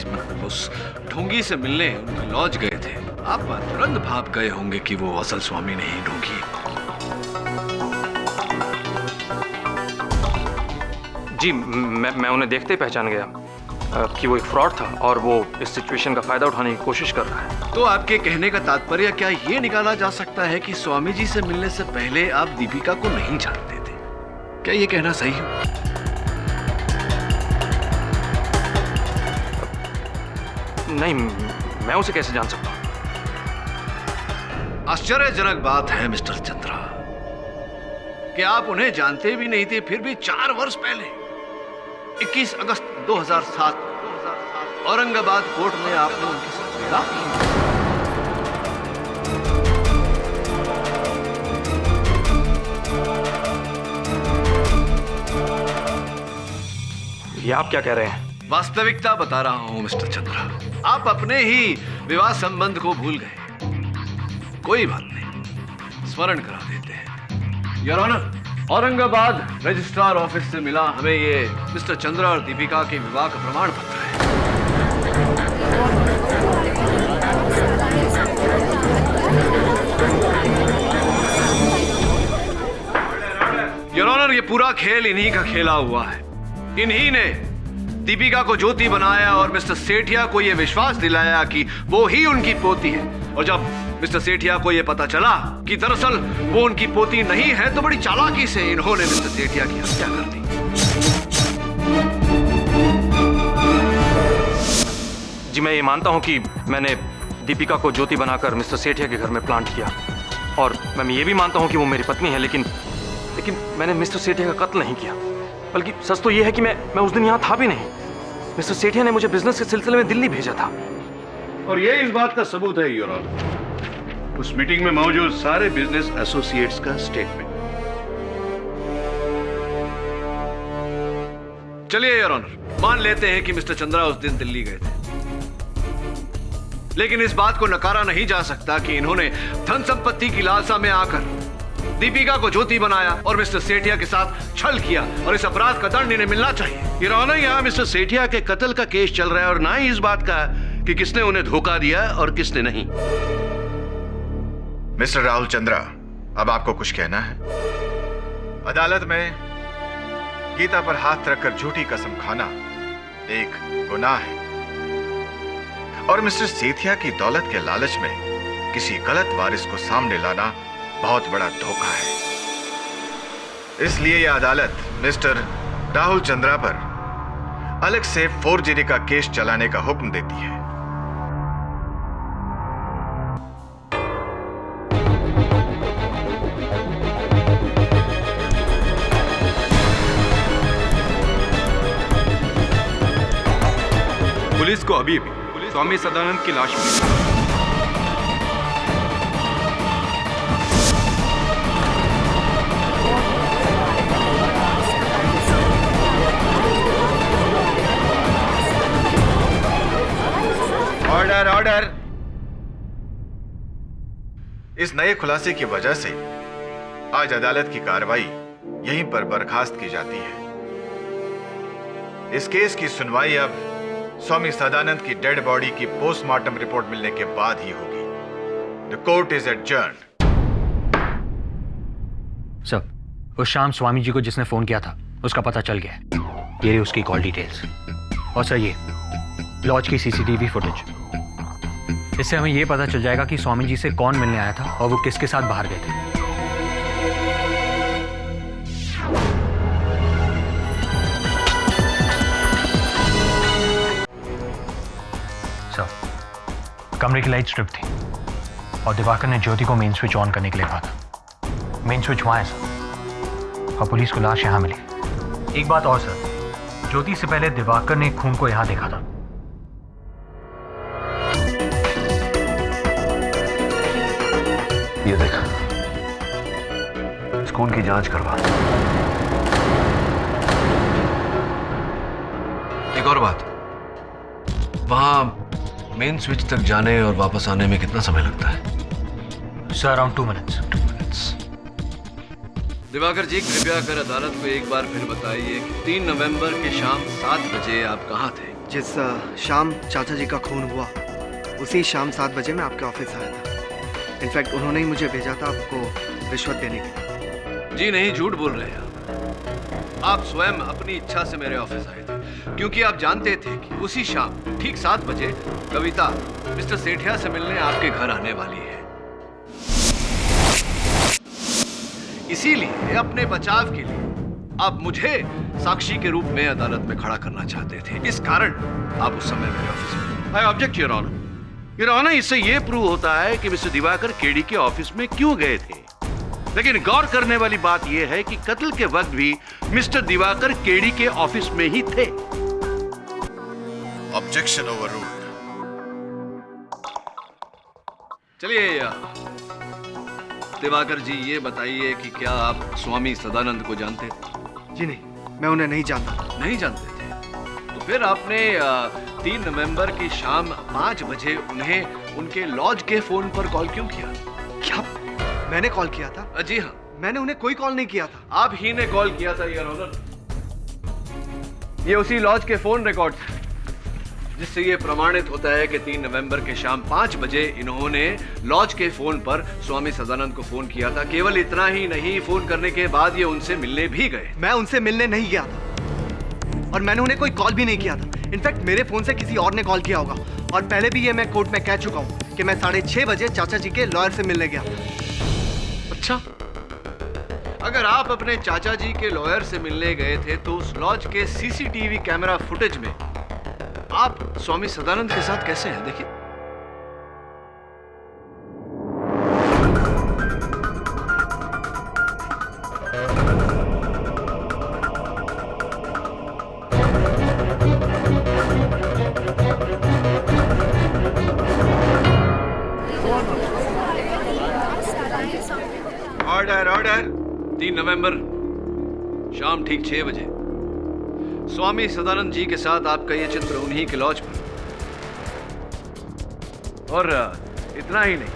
उस ढोंगी से मिलने उनकी लॉज गए थे, आप तुरंत भाप गए होंगे कि वो असल स्वामी नहीं ढोंगी। जी, मैं उन्हें देखते ही पहचान गया कि वो एक फ्रॉड था और वो इस सिचुएशन का फायदा उठाने की कोशिश कर रहा है। तो आपके कहने का तात्पर्य क्या ये निकाला जा सकता है कि स्वामी जी से मिलने से पहले आप दीपिका को नहीं जानते थे? क्या ये कहना सही है? नहीं, मैं उसे कैसे जान सकता हूँ? आश्चर्यजनक बात है मिस्टर चंद्रा कि आप उन्हें जानते भी नहीं थे, फिर भी 4 वर्ष पहले 21 अगस्त 2007 औरंगाबाद कोर्ट में आपने उनके साथ मिलाप किया। ये आप क्या कह रहे हैं? वास्तविकता बता रहा हूं मिस्टर चंद्रा। आप अपने ही विवाह संबंध को भूल गए। कोई बात नहीं, स्मरण करा देते हैं। Your honour, Aurangabad registrar office से मिला हमें ये मिस्टर चंद्रा और दीपिका के विवाह का प्रमाण पत्र है। योर ऑनर, ये पूरा खेल इन्हीं का खेला हुआ है। इन्हीं ने दीपिका को ज्योति बनाया और मिस्टर सेठिया को यह विश्वास दिलाया कि वो ही उनकी पोती है। और जब मिस्टर सेठिया को यह पता चला कि दरअसल वो उनकी पोती नहीं है, तो बड़ी चालाकी से इन्होंने मिस्टर सेठिया की हत्या कर दी। जी मैं ये मानता हूँ कि मैंने दीपिका को ज्योति बनाकर मिस्टर सेठिया के घर में प्लांट किया, और मैं ये भी मानता हूँ कि वो मेरी पत्नी है, लेकिन मैंने मिस्टर सेठिया का कत्ल नहीं किया। बल्कि सच तो ये है कि मैं उस दिन यहाँ था भी नहीं। मिस्टर सेठिया ने मुझे बिजनेस के सिलसिले में दिल्ली भेजा था। और ये इस बात का सबूत है योर ऑनर, उस मीटिंग में मौजूद सारे बिजनेस एसोसिएट्स का स्टेटमेंट। चलिए योर ऑनर, मान लेते हैं कि मिस्टर चंद्रा उस दिन दिल्ली गए थे, लेकिन इस बात को नकारा नहीं जा सकता कि इन्होंने धन संपत्ति की लालसा में आकर दीपिका को ज्योति बनाया और मिस्टर सेठिया के साथ छल किया, और इस अपराध का दंड इन्हें मिलना चाहिए। योर ऑनर, यहाँ मिस्टर सेठिया के कत्ल का केस चल रहा है और ना ही इस बात का कि किसने उन्हें धोखा दिया और किसने नहीं। मिस्टर राहुल चंद्रा, अब आपको कुछ कहना है? अदालत में गीता पर हाथ रखकर झूठी कसम खाना एक गुनाह है, और मिस्टर सेठिया की दौलत के लालच में किसी गलत वारिस को सामने लाना बहुत बड़ा धोखा है। इसलिए यह अदालत मिस्टर राहुल चंद्रा पर अलग से फोर्जरी का केस चलाने का हुक्म देती है। पुलिस को अभी स्वामी सदानंद की लाश मिली। Order order. इस नए खुलासे की वजह से आज अदालत की कार्रवाई यहीं पर बर्खास्त की जाती है। इस केस की सुनवाई अब स्वामी सदानंद की डेड बॉडी की पोस्टमार्टम रिपोर्ट मिलने के बाद ही होगी। The court is adjourned. Sir, उस शाम स्वामी जी को जिसने फोन किया था उसका पता चल गया है। ये रही उसकी कॉल डिटेल्स, और सर ये लॉज की सीसीटीवी फुटेज। इससे हमें यह पता चल जाएगा कि स्वामी जी से कौन मिलने आया था और वो किसके साथ बाहर गए थे। सर, कमरे की लाइट स्ट्रिप थी और दिवाकर ने ज्योति को मेन स्विच ऑन करने के लिए कहा था। मेन स्विच वहां है सर, और पुलिस को लाश यहां मिली। एक बात और सर, ज्योति से पहले दिवाकर ने खून को यहां देखा था। ये देखा, इस खून की जांच करवा। एक और बात, वहां मेन स्विच तक जाने और वापस आने में कितना समय लगता है? Sir around 2 minutes. Diwakar ji, कृपया कर अदालत को एक बार फिर बताइए कि 3 नवंबर की शाम 7 बजे आप कहाँ थे? जिस शाम चाचा जी का खून हुआ उसी शाम 7 बजे मैं आपके ऑफिस आया था। इनफैक्ट उन्होंने ही मुझे भेजा था आपको रिश्वत देने के लिए। जी नहीं, झूठ बोल रहे हैं आप स्वयं अपनी इच्छा से मेरे ऑफिस आए थे, क्योंकि आप जानते थे कि उसी शाम ठीक 7 बजे कविता मिस्टर सेठिया से मिलने आपके घर आने वाली है। इसीलिए अपने बचाव के लिए आप मुझे साक्षी के रूप में अदालत में खड़ा करना चाहते थे। इस कारण आप उस समय मेरे ऑफिस में। I object your honour. Your honour, इससे यह प्रूव होता है कि मिस्टर दिवाकर केडी के ऑफिस में क्यों गए थे। लेकिन गौर करने वाली बात यह है कि कत्ल के वक्त भी मिस्टर दिवाकर केडी के ऑफिस में ही थे। Objection overruled. चलिए दिवाकर जी, ये बताइए कि क्या आप स्वामी सदानंद को जानते थे? जी नहीं, मैं उन्हें नहीं जानता। नहीं जानते थे? तो फिर आपने 3 नवंबर की शाम 5 बजे उन्हें उनके लॉज के फोन पर कॉल क्यों किया? क्या मैंने कॉल किया था? जी हाँ, मैंने उन्हें कोई कॉल नहीं किया था। आप ही ने कॉल किया था योर ऑनर। ये उसी लॉज के फोन रिकॉर्ड है जिससे ये प्रमाणित होता है कि 3 नवंबर के शाम 5 बजे इन्होंने लॉज के फोन पर स्वामी सदानंद को फोन किया था। केवल इतना ही नहीं, फोन करने के बाद ये उनसे मिलने भी गए। मैं उनसे मिलने नहीं गया था और मैंने उन्हें कोई कॉल भी नहीं किया था। इनफैक्ट मेरे फोन से किसी और ने कॉल किया होगा, और पहले भी ये मैं कोर्ट में कह चुका हूँ कि मैं 6:30 बजे चाचा जी के लॉयर से मिलने गया। अच्छा, अगर आप अपने चाचा जी के लॉयर से मिलने गए थे तो उस लॉज के सीसीटीवी कैमरा फुटेज में आप स्वामी सदानंद के साथ कैसे हैं? देखिए, ऑर्डर ऑर्डर। 3 नवंबर शाम ठीक 6 बजे स्वामी सदानंद जी के साथ आपका ये चित्र उन्हीं के लॉज पर। और इतना ही नहीं,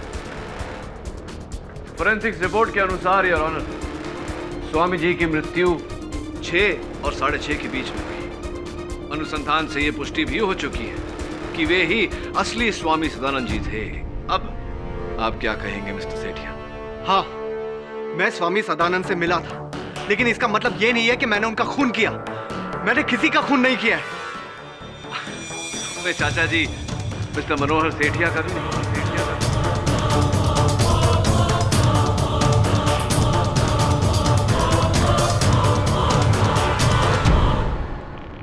फोरेंसिक्स रिपोर्ट के अनुसार योर ऑनर, स्वामी जी की मृत्यु 6 और 6:30 के बीच में हुई। अनुसंधान से यह पुष्टि भी हो चुकी है कि वे ही असली स्वामी सदानंद जी थे। अब आप क्या कहेंगे मिस्टर सेठिया? हाँ, मैं स्वामी सदानंद से मिला था, लेकिन इसका मतलब ये नहीं है कि मैंने उनका खून किया। मैंने किसी का खून नहीं किया है। अपने चाचा जी मिस्टर मनोहर सेठिया का भी नहीं।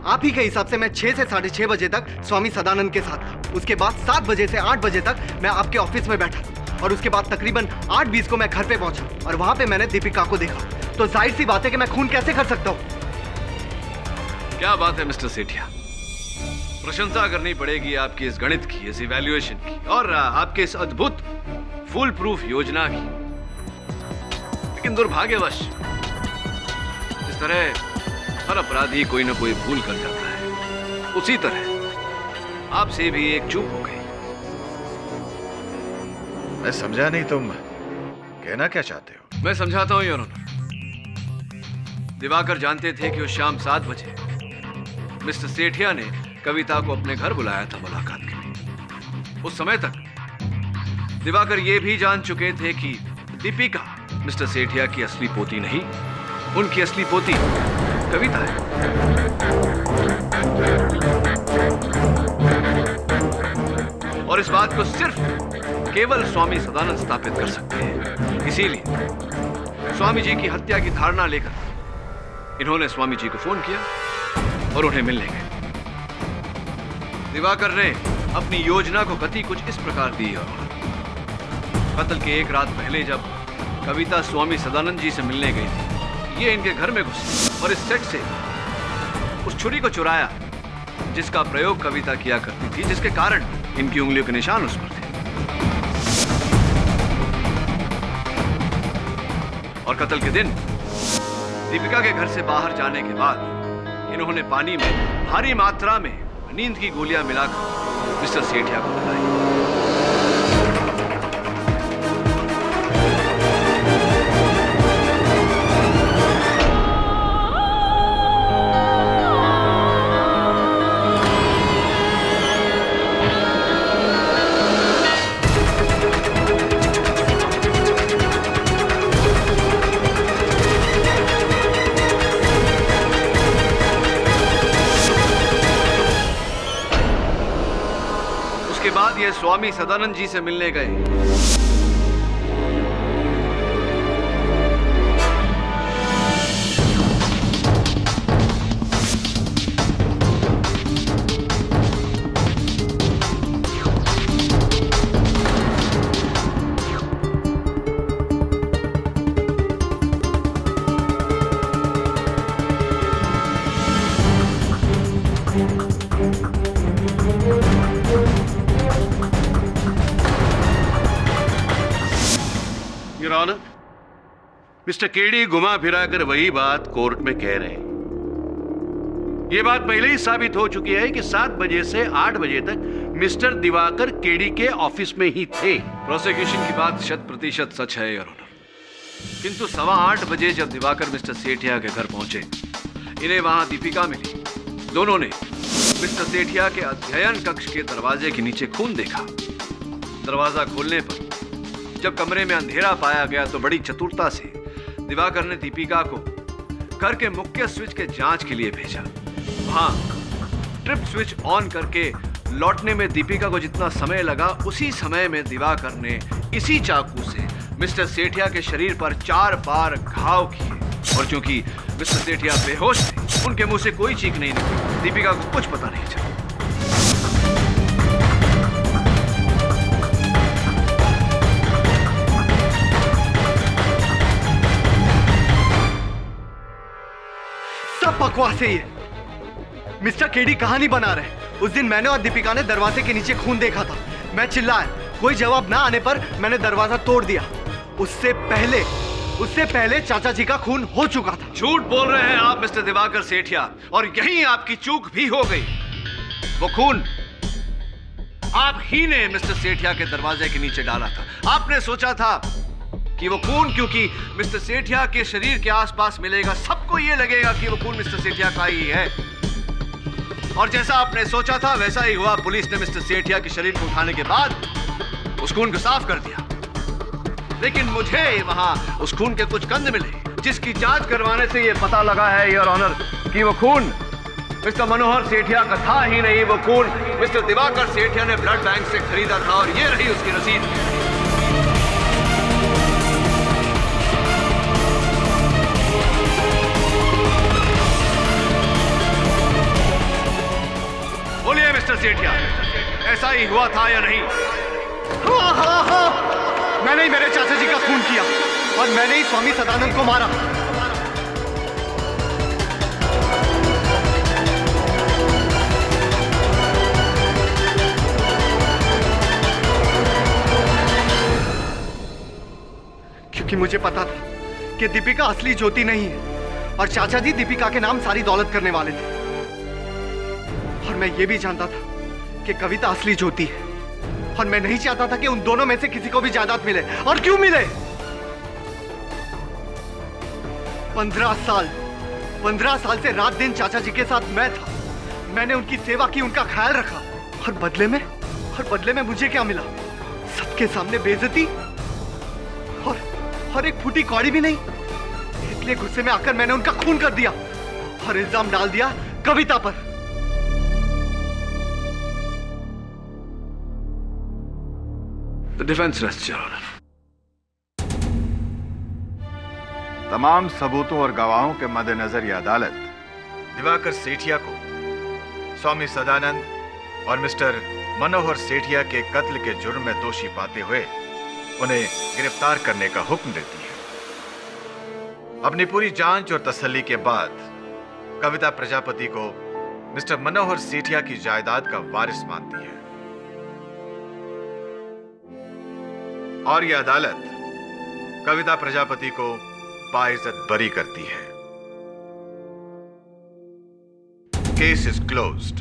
आप ही के हिसाब से मैं 6 से 6:30 बजे तक स्वामी सदानंद के साथ था। उसके बाद 7 बजे से 8 बजे तक मैं आपके ऑफिस में बैठा और उसके बाद तकरीबन 8:20 को मैं घर पे पहुंचा और वहां पे मैंने दीपिका को देखा। तो जाहिर सी बात है कि मैं खून कैसे कर सकता हूं। क्या बात है मिस्टर सेठिया, प्रशंसा करनी पड़ेगी आपकी इस गणित की, इस इवैल्यूएशन की और आपके इस अद्भुत फुल प्रूफ योजना की। लेकिन दुर्भाग्यवश इस तरह हर अपराधी कोई ना कोई भूल कर जाता है, उसी तरह आपसे भी एक चूक हो गई। मैं समझा नहीं, तुम कहना क्या चाहते हो? मैं समझाता हूं योर ऑनर। दिवाकर जानते थे कि उस शाम 7 बजे मिस्टर सेठिया ने कविता को अपने घर बुलाया था मुलाकात के लिए। उस समय तक दिवाकर ये भी जान चुके थे कि दीपिका मिस्टर सेठिया की असली पोती नहीं, उनकी असली पोती कविता है। और इस बात को सिर्फ केवल स्वामी सदानंद स्थापित कर सकते हैं। इसीलिए स्वामी जी की हत्या की धारणा लेकर इन्होंने स्वामी जी को फोन किया और उन्हें मिलने गए। दिवाकर ने अपनी योजना को गति कुछ इस प्रकार दी और कत्ल के एक रात पहले जब कविता स्वामी सदानंद जी से मिलने गई थी, ये इनके घर में घुसी और इस सेट से उस छुरी को चुराया जिसका प्रयोग कविता किया करती थी, जिसके कारण इनकी उंगलियों के निशान उस पर थे। और कत्ल के दिन दीपिका के घर से बाहर जाने के बाद इन्होंने पानी में भारी मात्रा में नींद की गोलियां मिलाकर मिस्टर सेठिया को बताई। बाद ये स्वामी सदानंद जी से मिलने गए। योर ऑनर, मिस्टर केडी घुमा फिरा कर वही बात कोर्ट में कह रहे हैं। यह बात पहले ही साबित हो चुकी है कि 7 बजे से 8 बजे तक मिस्टर दिवाकर केडी के ऑफिस में ही थे। प्रोसिक्यूशन की बात 100% सच है योर ऑनर, किंतु 7:15 बजे जब दिवाकर मिस्टर सेठिया के घर पहुंचे, इन्हें वहां दीपिका मिली। दोनों ने मिस्टर सेठिया के अध्ययन कक्ष के दरवाजे के नीचे खून देखा। दरवाजा खोलने पर जब कमरे में अंधेरा पाया गया तो बड़ी चतुरता से दिवाकर ने दीपिका को घर के मुख्य स्विच के जांच के लिए भेजा। वहां ट्रिप स्विच ऑन करके लौटने में दीपिका को जितना समय लगा, उसी समय में दिवाकर ने इसी चाकू से मिस्टर सेठिया के शरीर पर 4 बार घाव किए। और चूंकि मिस्टर सेठिया बेहोश थे, उनके मुंह से कोई चीख नहीं निकली, दीपिका को कुछ पता नहीं चला। सब बकवास है ये। मिस्टर केडी कहानी बना रहे। उस दिन मैंने और दीपिका ने दरवाजे के नीचे खून देखा था। मैं चिल्लाया, कोई जवाब ना आने पर मैंने दरवाजा तोड़ दिया। उससे पहले चाचा जी का खून हो चुका था। झूठ बोल रहे हैं आप मिस्टर दिवाकर सेठिया, और यही आपकी चूक भी हो गई। वो खून आप ही ने मिस्टर सेठिया के दरवाजे के नीचे डाला था। आपने सोचा था कि वो खून क्योंकि मिस्टर सेठिया के शरीर के आसपास मिलेगा, सबको ये लगेगा कि वो खून मिस्टर सेठिया का ही है। और जैसा आपने सोचा था वैसा ही हुआ। पुलिस ने मिस्टर सेठिया के शरीर को उठाने के बाद उस खून को साफ कर दिया, लेकिन मुझे वहां उस खून के कुछ कंद मिले, जिसकी जांच करवाने से यह पता लगा है योर ऑनर कि वो खून मिस्टर मनोहर सेठिया का था ही नहीं। वो खून मिस्टर दिवाकर सेठिया ने ब्लड बैंक से खरीदा था, और ये रही उसकी रसीद। बोलिए मिस्टर सेठिया, ऐसा ही हुआ था या नहीं? हाँ, मैंने ही मेरे चाचा जी का खून किया, और मैंने ही स्वामी सदानंद को मारा। क्योंकि मुझे पता था कि दीपिका असली ज्योति नहीं है, और चाचा जी दीपिका के नाम सारी दौलत करने वाले थे। और मैं ये भी जानता था कि कविता असली ज्योति है, और मैं नहीं चाहता था कि उन दोनों में से किसी को भी जायदाद मिले। और क्यों मिले? 15 साल से रात दिन चाचा जी के साथ मैं था। मैंने उनकी सेवा की, उनका ख्याल रखा, और बदले में मुझे क्या मिला? सबके सामने बेइज्जती और एक फूटी कौड़ी भी नहीं। इसलिए गुस्से में आकर मैंने उनका खून कर दिया और इल्जाम डाल दिया कविता पर। The defense rests, Your Honor. तमाम सबूतों और गवाहों के मद्देनजर यह अदालत दिवाकर सेठिया को स्वामी सदानंद और मिस्टर मनोहर सेठिया के कत्ल के जुर्म में दोषी पाते हुए उन्हें गिरफ्तार करने का हुक्म देती है। अपनी पूरी जांच और तसल्ली के बाद कविता प्रजापति को मिस्टर मनोहर सेठिया की जायदाद का वारिस मानती है, और यह अदालत कविता प्रजापति को बाइज्जत बरी करती है। Case is closed.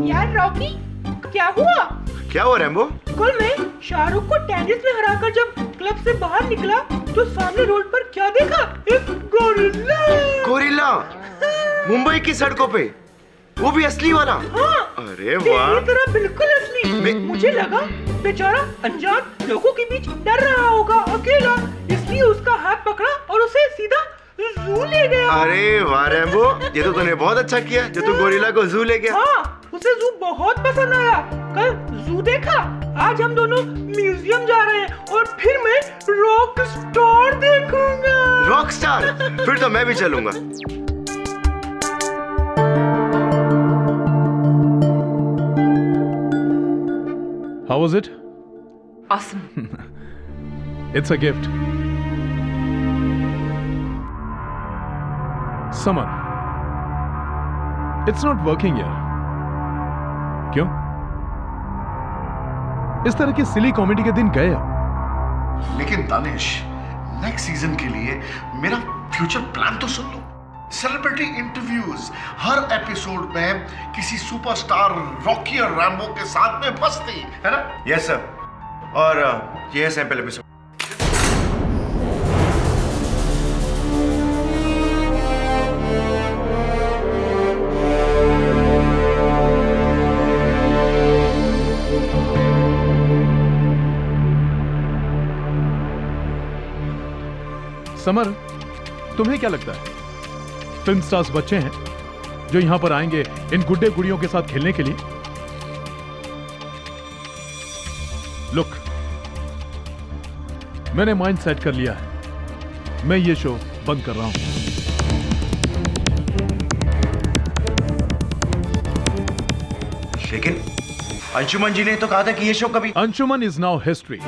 यार रॉकी, क्या हुआ? क्या हुआ रैम्बो? कल मैं शाहरुख को टेनिस में हराकर जब क्लब से बाहर निकला तो सामने रोड पर क्या देखा? एक गोरिल्ला मुंबई की सड़कों पे, वो भी असली वाला। हाँ, अरे वाह, तेरी तरह बिल्कुल असली। मुझे लगा बेचारा अनजान लोगों के बीच डर रहा होगा अकेला, इसलिए उसका हाथ पकड़ा और उसे सीधा जू ले गया। अरे वाह रैम्बो, ये तो तूने बहुत अच्छा किया जो तू गोरिल्ला को जू ले गया। हाँ, उसे जू बहुत पसंद आया। कल जू देखा, आज हम दोनों म्यूजियम जा रहे हैं और फिर मैं रॉक स्टार देखूंगा। Rock star? फिर तो मैं भी चलूंगा। How was it? Awesome. It's a gift. Summer. It's not working here. क्यों? इस तरह की सिली कॉमेडी के दिन गए अब। लेकिन दानिश, नेक्स्ट सीजन के लिए मेरा फ्यूचर प्लान तो सुन लो। सेलिब्रिटी इंटरव्यूज, हर एपिसोड में किसी सुपरस्टार रॉकी और रैम्बो के साथ में मस्ती, है ना? Yes sir. और ये है सैंपल एपिसोड। समर, तुम्हें क्या लगता है फिल्म स्टार्स बच्चे हैं जो यहां पर आएंगे इन गुड्डे गुड़ियों के साथ खेलने के लिए? लुक, मैंने माइंड सेट कर लिया है, मैं ये शो बंद कर रहा हूं। लेकिन अंशुमन जी ने तो कहा था कि ये शो कभी। Anshuman is now history.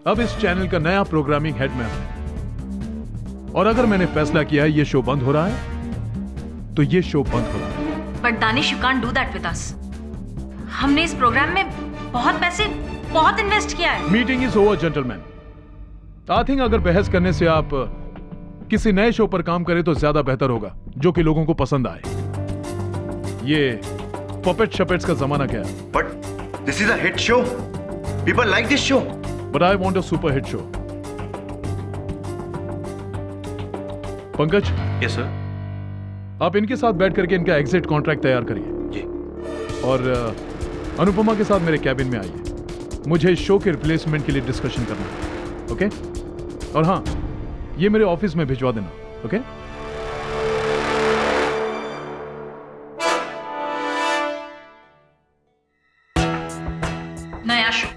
अब इस चैनल का नया प्रोग्रामिंग हेड मैं हूं। और अगर मैंने फैसला किया है ये शो बंद हो रहा है तो ये शो बंद हो रहा है। But Danish, you can't do that with us. हमने इस प्रोग्राम में बहुत पैसे, बहुत इन्वेस्ट किया है। Meeting is over gentleman. I think अगर बहस करने से आप किसी नए शो पर काम करें तो ज्यादा बेहतर होगा, जो कि लोगों को पसंद आए। ये पपेट शपेट्स का जमाना क्या है? But this is a hit show, people like this show. But I want a super hit show. Pankaj. Yes sir. आप इनके साथ बैठ करके इनका एग्जिट कॉन्ट्रैक्ट तैयार करिए जी। और अनुपमा के साथ मेरे कैबिन में आइए। मुझे इस शो के रिप्लेसमेंट के लिए डिस्कशन करना है। ओके? और हाँ, ये मेरे ऑफिस में भिजवा देना। ओके? नया शो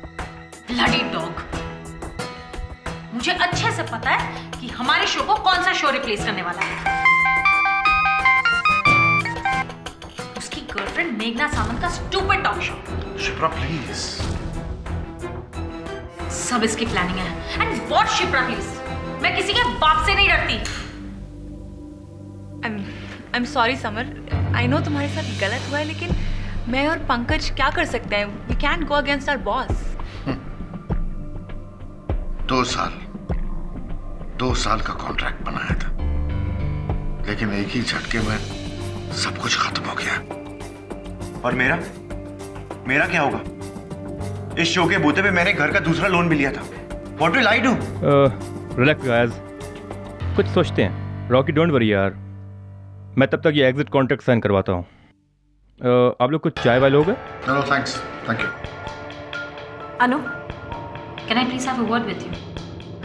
ब्लडी डॉग। मुझे अच्छे से पता है कि हमारे शो को कौन सा शो रिप्लेस करने वाला है। उसकी गर्लफ्रेंड मेघना सामंत का stupid talk show. Shipra please. सब इसकी प्लानिंग है। And what Shipra please? मैं किसी के बाप से नहीं डरती। I am sorry summer, I know तुम्हारे साथ गलत हुआ है, लेकिन मैं और पंकज क्या कर सकते हैं? We can go against our boss. 2 साल का कॉन्ट्रैक्ट बनाया था, लेकिन एक ही झटके में सब कुछ खत्म हो गया। और मेरा क्या होगा? इस शो के बूते पे मैंने घर का दूसरा लोन भी लिया था। What will I do? Relax guys, कुछ सोचते हैं। रॉकी डोंट वरी यार, मैं तब तक ये एग्जिट कॉन्ट्रैक्ट साइन करवाता हूँ। आप लोग कुछ चाय वाय लोगे? No thanks, thank you. Anu, can I please have a word with you?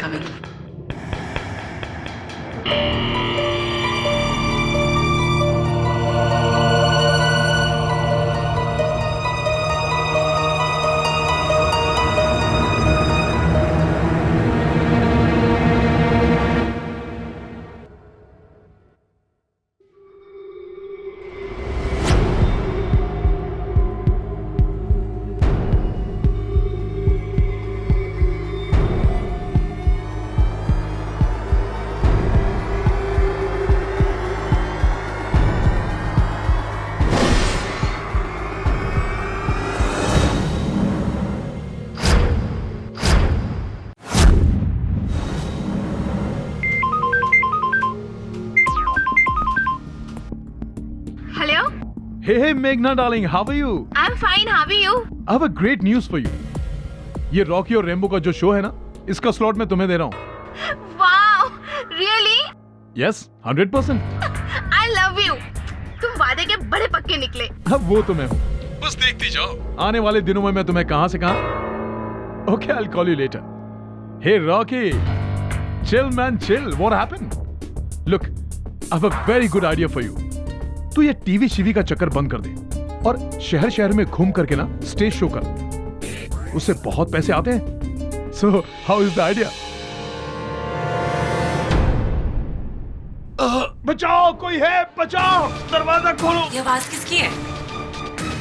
Coming. Hey Meghna darling, how are you? I'm fine, how are you? I have a great news for you. ये रॉकी और रेम्बो का जो शो है ना, इसका स्लॉट मैं तुम्हें दे रहा हूँ। Wow, really? Yes, 100%. I love you. तुम वादे के बड़े पक्के निकले। अब वो तो मैं हूँ। बस देखती जाओ। आने वाले दिनों में मैं तुम्हें कहाँ से कहाँ? Okay, I'll call you later. Hey Rocky, chill man, chill. What happened? Look, I have a very good idea for you. तू ये टीवी शीवी का चक्कर बंद कर दे और शहर शहर में घूम करके ना स्टेज शो कर। उससे बहुत पैसे आते हैं। So, how is the idea? बचाओ, कोई है? बचाओ, दरवाजा खोलो। ये आवाज किसकी है?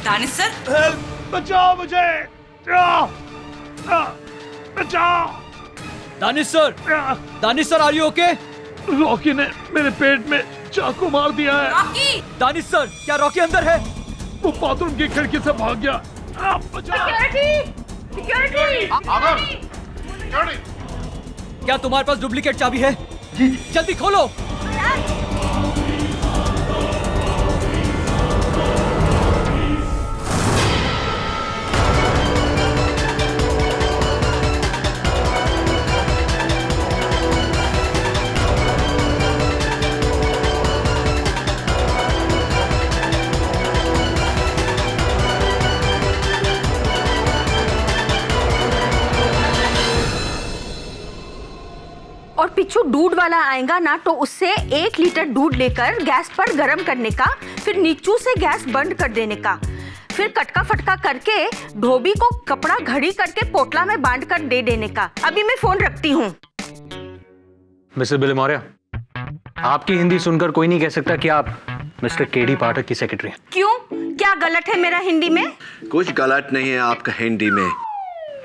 दानिश सर? हेल्प, बचाओ मुझे। बचाओ। Danish sir, are you okay? Rocky ने मेरे पेट में चाकू मार दिया है। रॉकी! दानिश सर, क्या रॉकी अंदर है? वो बाथरूम की खिड़की से भाग गया। क्या तुम्हारे पास डुप्लीकेट चाबी है? जी। जल्दी खोलो। और पिछू दूध वाला आएगा ना तो उससे 1 लीटर दूध लेकर गैस पर गर्म करने का, फिर नीचू से गैस बंद कर देने का, फिर कटका फटका करके धोबी को कपड़ा घड़ी करके पोटला में बांध कर दे देने का। अभी मैं फोन रखती हूँ। मिस्टर बिल मौर्य, आपकी हिंदी सुनकर कोई नहीं कह सकता कि आप मिस्टर केडी पाठक की सेक्रेटरी हैं। क्यों? क्या क्या गलत है मेरा हिंदी में? कुछ गलत नहीं है आपका हिंदी में।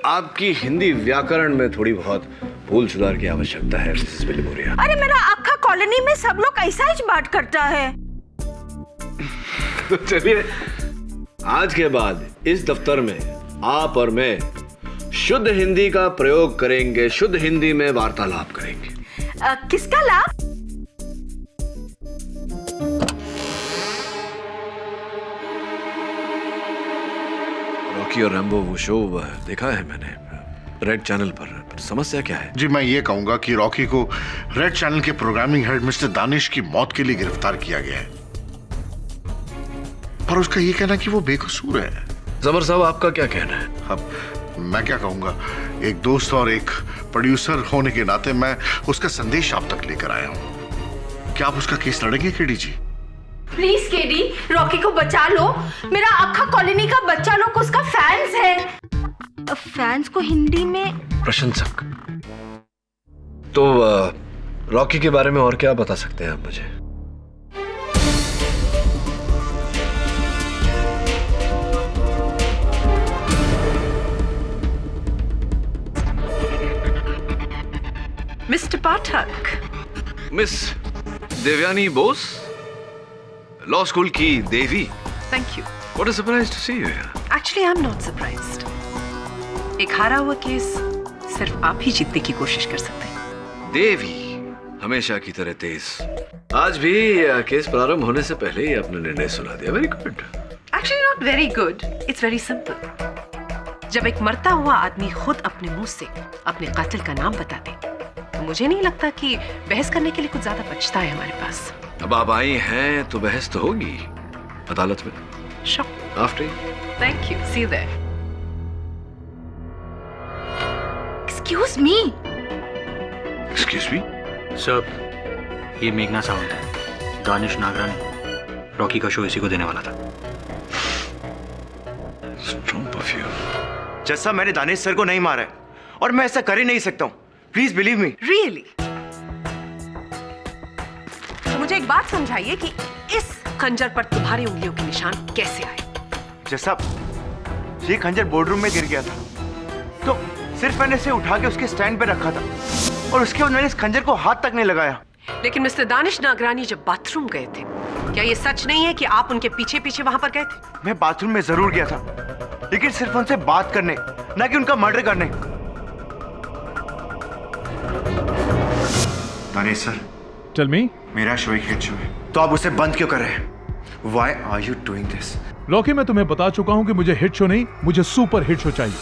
आपकी हिंदी व्याकरण में थोड़ी बहुत भूल सुधार की आवश्यकता है मिसेस बिलिमोरिया। अरे मेरा अक्खा कॉलोनी में सब लोग ऐसा ही बात करता है। तो चलिए आज के बाद इस दफ्तर में आप और मैं शुद्ध हिंदी का प्रयोग करेंगे, शुद्ध हिंदी में वार्तालाप करेंगे। किसका लाभ? रॉकी और रैम्बो वो शो देखा है मैंने रेड चैनल पर। समस्या क्या है? जी मैं ये कहूंगा कि रॉकी को रेड चैनल के प्रोग्रामिंग हेड मिस्टर दानिश की मौत के लिए गिरफ्तार किया गया है, पर उसका ये कहना कि वो बेकसूर है। जमर साहब आपका क्या कहना है? अब मैं क्या कहूंगा, एक दोस्त और एक प्रोड्यूसर होने के नाते मैं उसका संदेश आप तक लेकर आया हूं। क्या आप उसका केस लड़ेंगे KD ji? Please KD, Rocky को बचा लो। मेरा अक्खा कॉलोनी का बच्चा लोग उसका फैंस है। फैंस को हिंदी में प्रशंसक। तो रॉकी के बारे में और क्या बता सकते हैं आप मुझे? Mister Pathak. Miss Devyani Bose, law school की देवी। Thank you. What a surprise to see you here. Actually I am not surprised. एक हारा हुआ केस सिर्फ आप ही जीतने की कोशिश कर सकते हैं। देवी हमेशा की तरह तेज। आज भी केस प्रारंभ होने से पहले ही अपना निर्णय सुना दिया। Very good. Actually not very good, it's very simple. जब एक मरता हुआ आदमी खुद अपने मुंह से अपने कातिल का नाम बता दे तो मुझे नहीं लगता कि बहस करने के लिए कुछ ज्यादा बचता है हमारे पास। अब आप आई हैं तो बहस तो होगी अदालत में। Sure. After you. Thank you. See you there. Excuse me. Excuse me? Sir, ये मेघना सावंत है, दानिश नागरानी। रॉकी का शो इसी को देने वाला था। Strong perfume. जैसा मैंने दानिश सर को नहीं मारा है और मैं ऐसा कर ही नहीं सकता हूँ। Please believe me. Really? तो मुझे एक बात समझाइए कि इस खंजर पर तुम्हारी उंगलियों के निशान कैसे आए? जैसा ये खंजर बोर्डरूम में गिर गया था तो सिर्फ मैंने इसे उठा के उसके स्टैंड पे रखा था और उसके बाद मैंने इस खंजर को हाथ तक नहीं लगाया। लेकिन मिस्टर दानिश नागरानी जब बाथरूम गए थे, क्या ये सच नहीं है कि आप उनके पीछे पीछे वहां पर गए थे? मैं बाथरूम में जरूर गया था, लेकिन सिर्फ उनसे बात करने, ना कि उनका मर्डर करने। Danish sir, tell me. मेरा शो एक हिट शो है, तो आप उसे बंद क्यों कर रहे हैं? Why are you doing this? Rocky, मैं तुम्हें बता चुका हूं कि मुझे हिट शो नहीं, मुझे सुपर हिट शो चाहिए।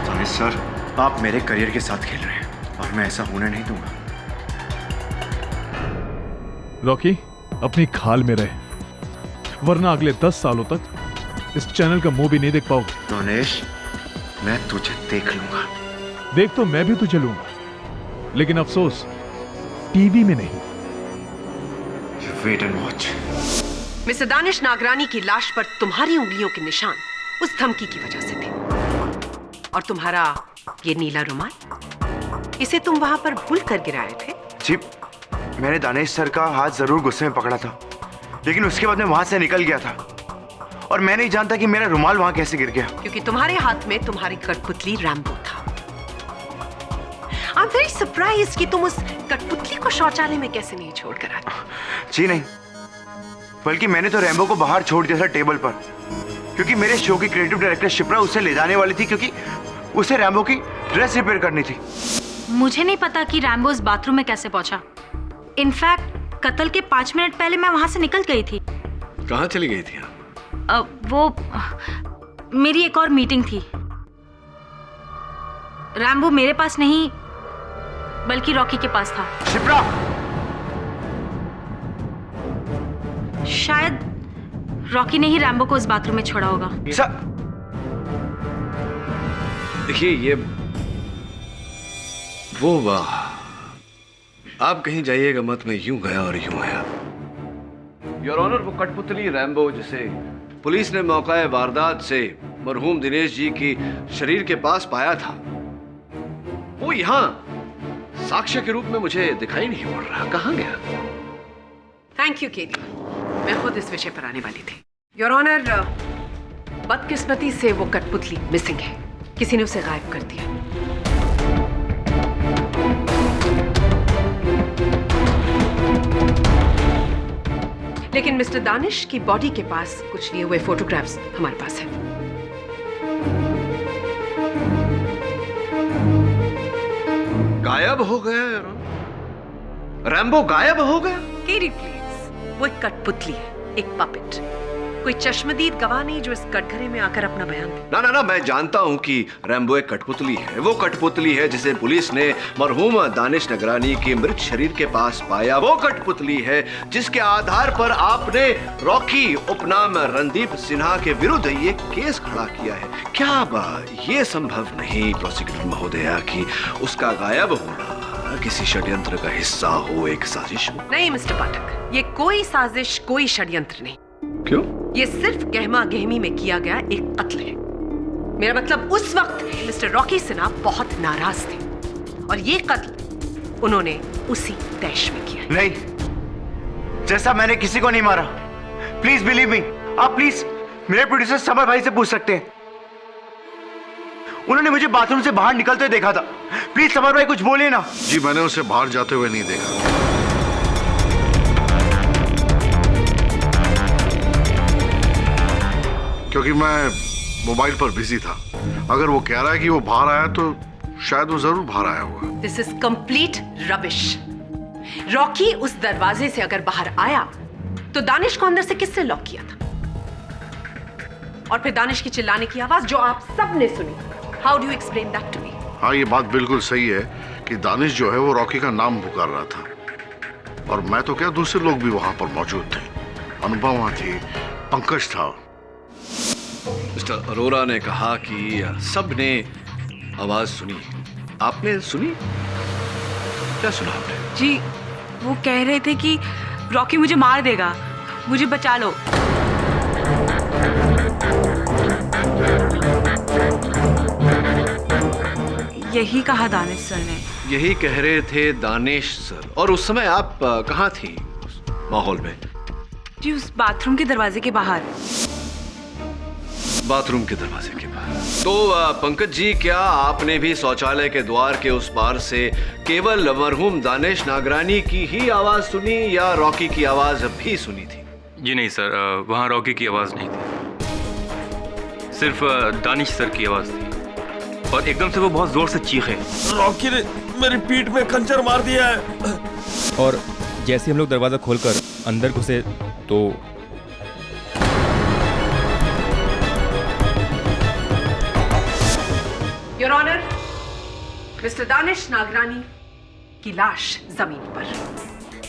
दानिश सर, आप मेरे करियर के साथ खेल रहे हैं और मैं ऐसा होने नहीं दूंगा। रॉकी, अपनी खाल में रहे, वरना अगले 10 सालों तक इस चैनल का मुंह भी नहीं देख पाओगे। दानिश, मैं तुझे देख लूंगा। देख तो मैं भी तुझे लूंगा, लेकिन अफसोस टीवी में नहीं। Wait and watch. Mister Danish Nagrani की लाश पर तुम्हारी उंगलियों के निशान उस धमकी की वजह से थे, और तुम्हारा ये नीला रुमाल, इसे तुम वहां पर भूल कर गिराए थे। जी, मैंने दानिश सर का हाथ जरूर गुस्से में पकड़ा था, लेकिन उसके बाद मैं वहां से निकल गया था और मैं नहीं जानता कि मेरा रुमाल वहां कैसे गिर गया। क्योंकि तुम्हारे हाथ में तुम्हारी कठपुतली रैम्बो था। आई एम वेरी सरप्राइज्ड कि तुम उस कठपुतली को शौचालय में कैसे नहीं छोड़कर आए। जी नहीं, बल्कि मैंने तो रैम्बो को बाहर छोड़ दिया था टेबल पर, क्योंकि मेरे शो की क्रिएटिव डायरेक्टर शिप्रा उसे ले जाने वाली थी, क्योंकि उसे रैम्बो की ड्रेस रिपेयर करनी थी। मुझे नहीं पता कि रैम्बो इस बाथरूम में कैसे पहुंचा। इनफैक्ट कत्ल के 5 मिनट पहले मैं वहां से निकल गई थी। कहाँ चली गई थी आप? वो मेरी एक और मीटिंग थी। रैम्बो मेरे पास नहीं बल्कि रॉकी के पास था। शिप्रा! शायद रॉकी ने ही रैम्बो को इस बाथरूम में छोड़ा होगा। देखिए, ये वो वाह, आप कहीं जाइएगा मत, मैं यूं गया और यूं आया। योर ऑनर, वो कठपुतली रैम्बो जिसे पुलिस ने मौकाए वारदात से मरहूम दिनेश जी की शरीर के पास पाया था, वो यहाँ साक्ष्य के रूप में मुझे दिखाई नहीं पड़ रहा। कहाँ गया? थैंक यू केडी, मैं खुद इस विषय पर आने वाली थी। योर ऑनर, बदकिस्मती से वो कठपुतली मिसिंग है। किसी ने उसे गायब कर दिया। लेकिन मिस्टर दानिश की बॉडी के पास कुछ लिए हुए फोटोग्राफ्स हमारे पास है। गायब हो गया यार, रैम्बो गायब हो गया। केडी प्लीज, वो एक कठपुतली है, एक पपेट। कोई चश्मदीद गवाह नहीं जो इस कटघरे में आकर अपना बयान दे। ना ना ना, मैं जानता हूं कि रैम्बो एक कठपुतली है। वो कठपुतली है जिसे पुलिस ने मरहूम दानिश नगरानी के मृत शरीर के पास पाया। वो कठपुतली है जिसके आधार पर आपने रॉकी उपनाम रणदीप सिन्हा के विरुद्ध ये केस खड़ा किया है। क्या ये संभव नहीं प्रोसिक्यूटर महोदया कि उसका गायब होना किसी षड्यंत्र का हिस्सा हो, एक साजिश हो? नहीं मिस्टर पाठक, ये कोई साजिश, कोई षड्यंत्र नहीं। क्यों? ये सिर्फ गहमा गहमी में किया गया एक कत्ल है। मेरा मतलब उस वक्त मिस्टर रॉकी सिन्हा बहुत नाराज थे और ये कत्ल उन्होंने उसी तैश में किया। नहीं, जैसा मैंने किसी को नहीं मारा। Please believe me. आप प्लीज मेरे प्रोड्यूसर समर भाई से पूछ सकते हैं। उन्होंने मुझे बाथरूम से बाहर निकलते देखा था। प्लीज समर भाई कुछ बोलिए ना। जी मैंने उसे बाहर जाते हुए नहीं देखा। क्योंकि मैं मोबाइल पर बिजी था। अगर वो कह रहा है कि वो बाहर आया तो शायद वो जरूर बाहर आया होगा। This is complete rubbish. Rocky उस दरवाजे से अगर बाहर आया तो दानिश को अंदर से किससे लॉक किया था? और फिर दानिश की चिल्लाने की आवाज जो आप सब ने सुनी। How do you explain that to me? हाँ, ये बात बिल्कुल सही है कि दानिश जो है वो रॉकी का नाम पुकार रहा था, और मैं तो क्या, दूसरे लोग भी वहां पर मौजूद थे। अनुपमा थी, पंकज था। मिस्टर अरोरा ने कहा कि सबने आवाज सुनी। आपने सुनी? क्या सुना आपने? जी, वो कह रहे थे कि रॉकी मुझे मार देगा, मुझे बचा लो। यही कहा दानिश सर ने। यही कह रहे थे दानिश सर। और उस समय आप कहाँ थी माहौल में? जी, उस बाथरूम के दरवाजे के बाहर। बाथरूम के दरवाजे के बाहर। तो पंकज जी, क्या आपने भी शौचालय के द्वार के उस पार से केवल मरहूम दानिश नागरानी की ही आवाज सुनी या रॉकी की आवाज भी सुनी थी? जी नहीं सर, वहाँ रॉकी की आवाज़ नहीं थी, सिर्फ दानिश सर की आवाज़ थी। और एकदम से वो बहुत जोर से चीखे। रॉकी ने मेरी पीठ में खंजर मार दिया है। और जैसे हम लोग दरवाज़ा खोलकर अंदर घुसे तो your honour, mister Danish Nagrani की लाश जमीन पर,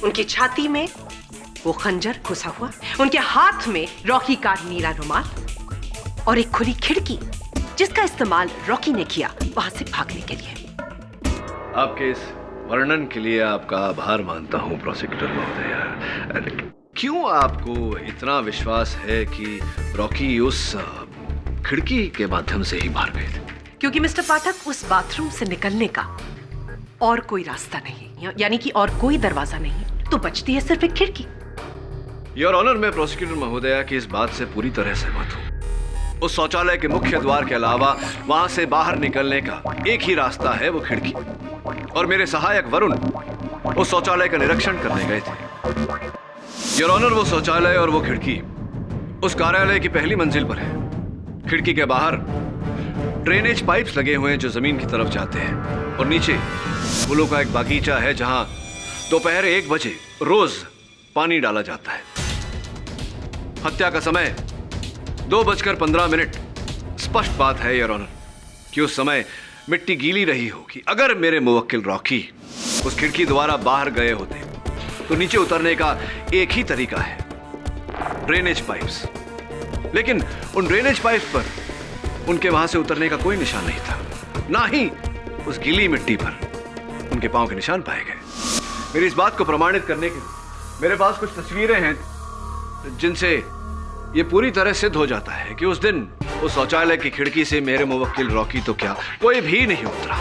उनकी छाती में वो खंजर घुसा हुआ, उनके हाथ में रॉकी का नीला रुमाल और एक खुली खिड़की जिसका इस्तेमाल रॉकी ने किया वहां से भागने के लिए। आपके इस वर्णन के लिए आपका आभार मानता हूं प्रोसिक्यूटर महोदया। क्यों आपको इतना विश्वास है कि रॉकी उस खिड़की के माध्यम से ही बाहर गए थे? क्योंकि मिस्टर पाठक, उस बाथरूम से निकलने का और कोई रास्ता नहीं, यानी कि और कोई दरवाजा नहीं, तो बचती है सिर्फ एक खिड़की। योर ऑनर, मैं प्रोसिक्यूटर महोदया की इस बात से पूरी तरह सहमत हूँ। उस शौचालय के मुख्य द्वार के अलावा वहां से बाहर निकलने का एक ही रास्ता है, वो खिड़की। और मेरे सहायक वरुण उस शौचालय का निरीक्षण करने गए थे। योर ऑनर, वो शौचालय और वो खिड़की उस कार्यालय की पहली मंजिल पर है। खिड़की के बाहर ड्रेनेज पाइप्स लगे हुए हैं जो जमीन की तरफ जाते हैं, और नीचे फूलों का एक बागीचा है जहां दोपहर 1 बजे रोज पानी डाला जाता है। हत्या का समय 2:15। स्पष्ट बात है योर ऑनर कि उस समय मिट्टी गीली रही होगी। अगर मेरे मुवक्किल रॉकी उस खिड़की द्वारा बाहर गए होते तो नीचे उतरने का एक ही तरीका है, ड्रेनेज पाइप्स। लेकिन उन ड्रेनेज पाइप्स पर उनके वहां से उतरने का कोई निशान नहीं था, ना ही उस गीली मिट्टी पर उनके पांव के निशान पाए गए। मेरी इस बात को प्रमाणित करने के लिए मेरे पास कुछ तस्वीरें हैं जिनसे ये पूरी तरह सिद्ध हो जाता है कि उस दिन उस शौचालय की खिड़की से मेरे मुवक्किल रॉकी तो क्या, कोई भी नहीं उतरा।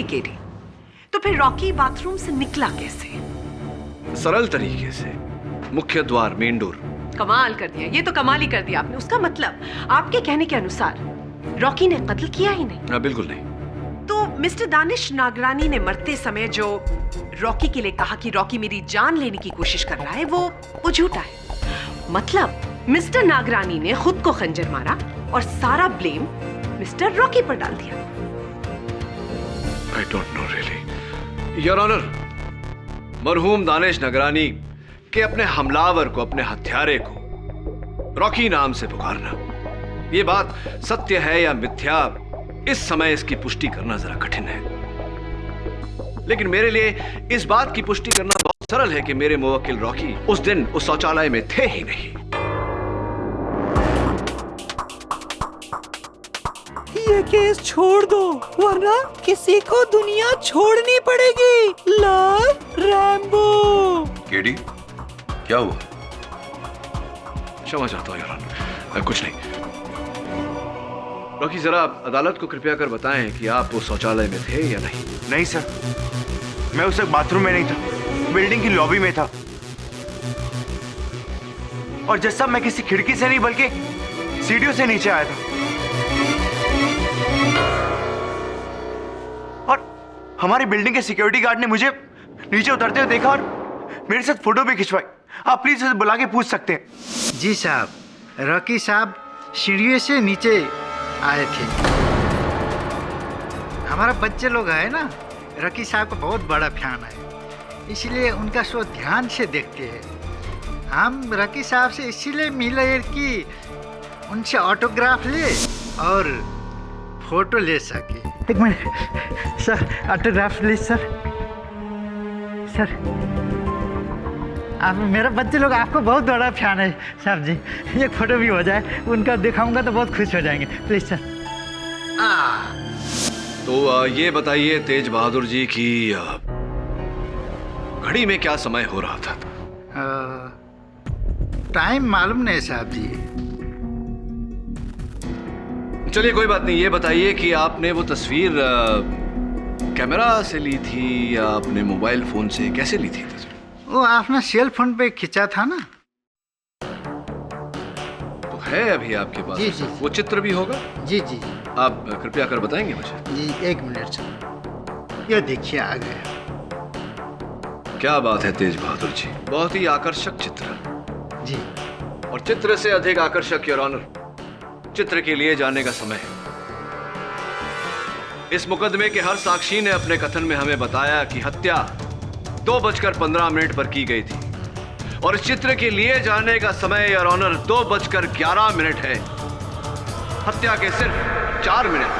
केडी, तो फिर रॉकी बाथरूम से निकला कैसे? सरल तरीके से, मुख्य द्वार, मेन डोर। कमाल कर दिया, ये तो कमाल ही कर दिया आपने। उसका मतलब आपके कहने के अनुसार रॉकी ने कत्ल किया ही नहीं? हाँ, बिल्कुल नहीं। तो मिस्टर दानिश नागरानी ने मरते समय जो रॉकी के लिए कहा कि रॉकी मेरी जान लेने की कोशिश कर रहा है, वो झूठा है। मतलब मिस्टर नागरानी ने खुद को खंजर मारा और सारा ब्लेम मिस्टर रॉकी पर डाल दिया। I don't know really. Your Honor, मरहूम दानिश नगरानी के अपने हमलावर को, अपने हत्यारे को रॉकी नाम से पुकारना, ये बात सत्य है या मिथ्या, इस समय इसकी पुष्टि करना जरा कठिन है। लेकिन मेरे लिए इस बात की पुष्टि करना बहुत सरल है कि मेरे मुवक्किल रॉकी उस दिन उस शौचालय में थे ही नहीं। ये केस छोड़ दो, वरना किसी को दुनिया छोड़नी पड़ेगी। Love Rambo. केडी, क्या हुआ? क्षमा चाहता हूँ योर ऑनर, कुछ नहीं। रॉकी, जरा अदालत को कृपया कर बताएं कि आप उस शौचालय में थे या नहीं। नहीं सर, मैं उस वक्त बाथरूम में नहीं था, बिल्डिंग की लॉबी में था। और जज साहब, मैं किसी खिड़की से नहीं बल्कि सीढ़ियों से नीचे आया था। और हमारी बिल्डिंग के सिक्योरिटी गार्ड ने मुझे नीचे उतरते हुए देखा और मेरे साथ फोटो भी खिंचवाई। आप प्लीज उसे बुला के पूछ सकते हैं। जी साहब, रॉकी साहब सीढ़ियों से नीचे आए थे। हमारा बच्चे लोग है ना, रॉकी साहब का बहुत बड़ा फैन है, इसलिए उनका शो ध्यान से देखते हैं। हम रॉकी साहब से इसीलिए मिले कि उनसे ऑटोग्राफ ले और फोटो ले सके। एक minute sir, autograph please sir. Sir, आप, मेरा बच्चे लोग आपको बहुत बड़ा फैन है साहब जी, एक फोटो भी हो जाए, उनका दिखाऊंगा तो बहुत खुश हो जाएंगे, प्लीज सर। तो ये बताइए तेज बहादुर जी की घड़ी में क्या समय हो रहा था? टाइम मालूम नहीं साहब जी। चलिए कोई बात नहीं, ये बताइए कि आपने वो तस्वीर कैमरा से ली थी या अपने मोबाइल फोन से, कैसे ली थी तस्वीर? वो अपना सेल फोन पे खींचा था ना। तो है अभी आपके पास? जी जी। वो चित्र भी होगा? जी जी। आप कृपया कर बताएंगे मुझे? जी, एक मिनट सर, ये देखिए आ गया। क्या बात है तेज बहादुर जी, बहुत ही आकर्षक चित्र। जी। और चित्र से अधिक आकर्षक योर ऑनर, चित्र के लिए जाने का समय है। इस मुकदमे के हर साक्षी ने अपने कथन में हमें बताया कि हत्या 2:15 पर की गई थी और इस चित्र के लिए जाने का समय योर ऑनर 2:11 है। हत्या के सिर्फ 4 minute.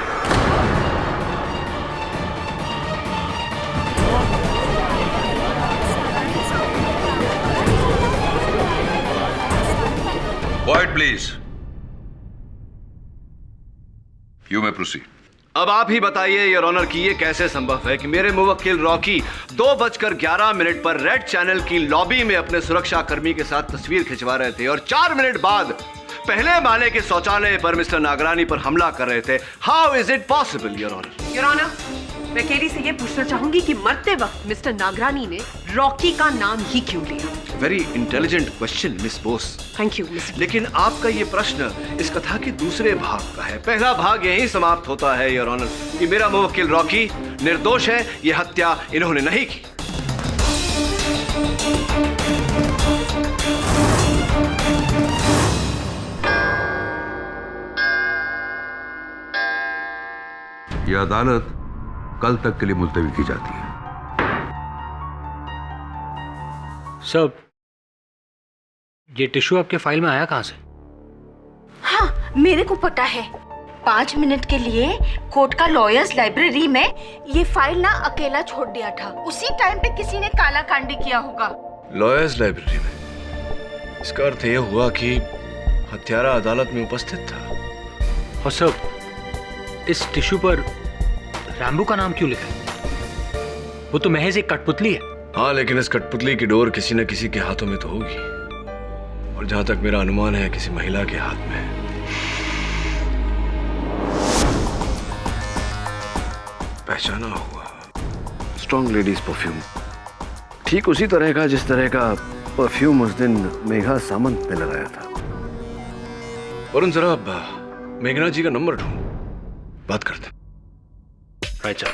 Quiet, please. You may proceed. अब आप ही बताइए योर ऑनर कि ये कैसे संभव है कि मेरे मुवक्किल रॉकी 2:11 पर रेड चैनल की लॉबी में अपने सुरक्षा कर्मी के साथ तस्वीर खिंचवा रहे थे और 4 मिनट बाद पहले माले के शौचालय पर मिस्टर नागरानी पर हमला कर रहे थे। How is it possible your honour? Your honour, मैं केडी से ये पूछना चाहूंगी कि मरते वक्त मिस्टर नागरानी ने रॉकी का नाम ही क्यों लिया? Very intelligent question miss Bose. Thank you miss. लेकिन आपका ये प्रश्न इस कथा के दूसरे भाग का है। पहला भाग यहीं समाप्त होता है योर ऑनर कि मेरा मुवक्किल रॉकी निर्दोष है, ये हत्या इन्होंने नहीं की। यह अदालत कल तक के लिए मुलतवी की जाती है। सब ये टिश्यू आपके फाइल में आया कहां से? हाँ, मेरे को पता है। 5 मिनट के लिए कोर्ट का लॉयर्स लाइब्रेरी में ये फाइल ना अकेला छोड़ दिया था। उसी टाइम पे किसी ने काला कांडी किया होगा। लॉयर्स लाइब्रेरी में? इसका अर्थ यह हुआ कि हत्यारा अदालत में उपस्थित था। और सब इस टिश्यू पर रैम्बो का नाम क्यों लिखा है? वो तो महज एक कठपुतली है। हाँ, लेकिन इस कठपुतली की डोर किसी न किसी के हाथों में तो होगी, और जहां तक मेरा अनुमान है किसी महिला के हाथ में है। पहचाना हुआ। स्ट्रॉन्ग लेडीज परफ्यूम, ठीक उसी तरह का जिस तरह का परफ्यूम उस दिन मेघा सामंत ने लगाया था। वरुण जरा मेघना जी का नंबर ढूंढ, बात करते। Right sir.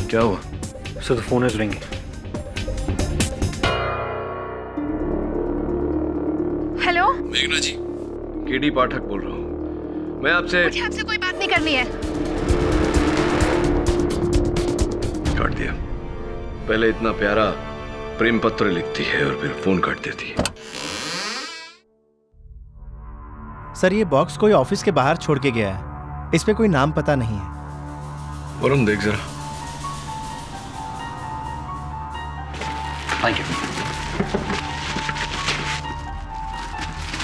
क्या हुआ? Sir, the phone is ringing. Hello, मेघना जी, केडी पाठक बोल रहा हूँ। मैं आपसे कोई बात नहीं करनी है। काट दिया। पहले इतना प्यारा प्रेम पत्र लिखती है और फिर फोन काट देती है। सर, ये बॉक्स कोई ऑफिस के बाहर छोड़ के गया है। इस पे कोई नाम पता नहीं है। वरुण देख जरा। Thank you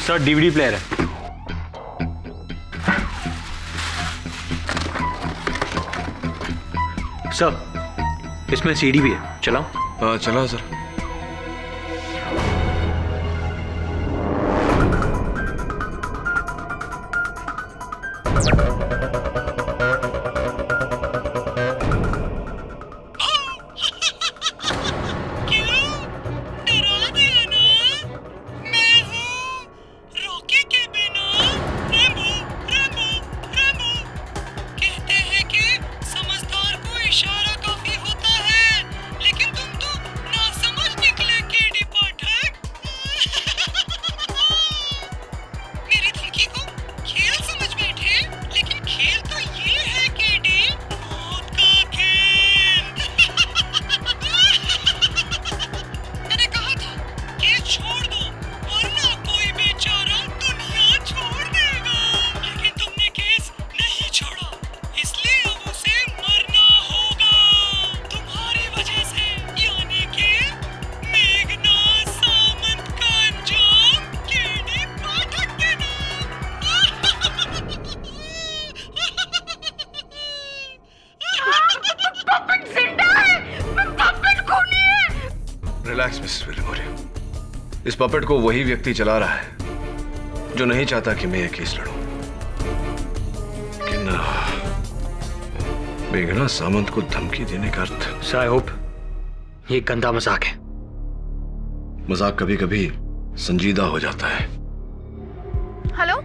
sir. DVD player है। सर, इसमें सीडी भी है, चलाओ? हाँ चलाओ सर। Relax Mrs विलिमोरी। इस पपेट को वही व्यक्ति चला रहा है जो नहीं चाहता कि मैं यह केस लड़ूं। लेकिन मेघना सामंत को धमकी देने का अर्थ? सर, आई होप ये गंदा मजाक है। मजाक कभी कभी संजीदा हो जाता है। हेलो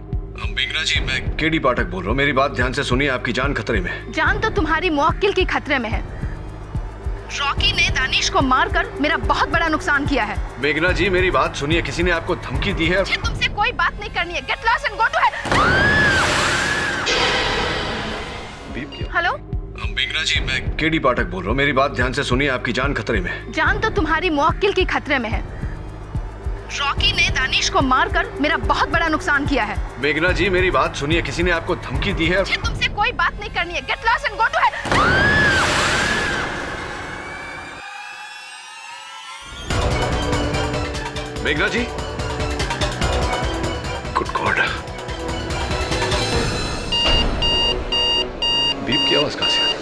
मेघना जी, मैं केडी पाठक बोल रहा हूँ। मेरी बात ध्यान से सुनिए, आपकी जान खतरे में है। जान तो तुम्हारी मुवक्किल की खतरे में है। रॉकी ने दानिश को मारकर मेरा बहुत बड़ा नुकसान किया है। मेघना जी, मेरी बात सुनिए, किसी ने आपको धमकी दी है। मुझे तुमसे कोई बात नहीं करनी है। Get lost and go to hell. Hello मेघना जी, मैं केडी पाठक बोल रहा हूँ। मेरी बात ध्यान से सुनिए, आपकी जान खतरे में है। जान तो तुम्हारी मुवक्किल की खतरे में है। रॉकी ने दानिश को मारकर मेरा बहुत बड़ा नुकसान किया है। मेघना जी, मेरी बात सुनिए, किसी ने आपको धमकी दी है। मुझे तुमसे कोई बात नहीं करनी है। Get lost and go to hell. मेघना जी, गुड गॉड, बीप की आवाज कहां से?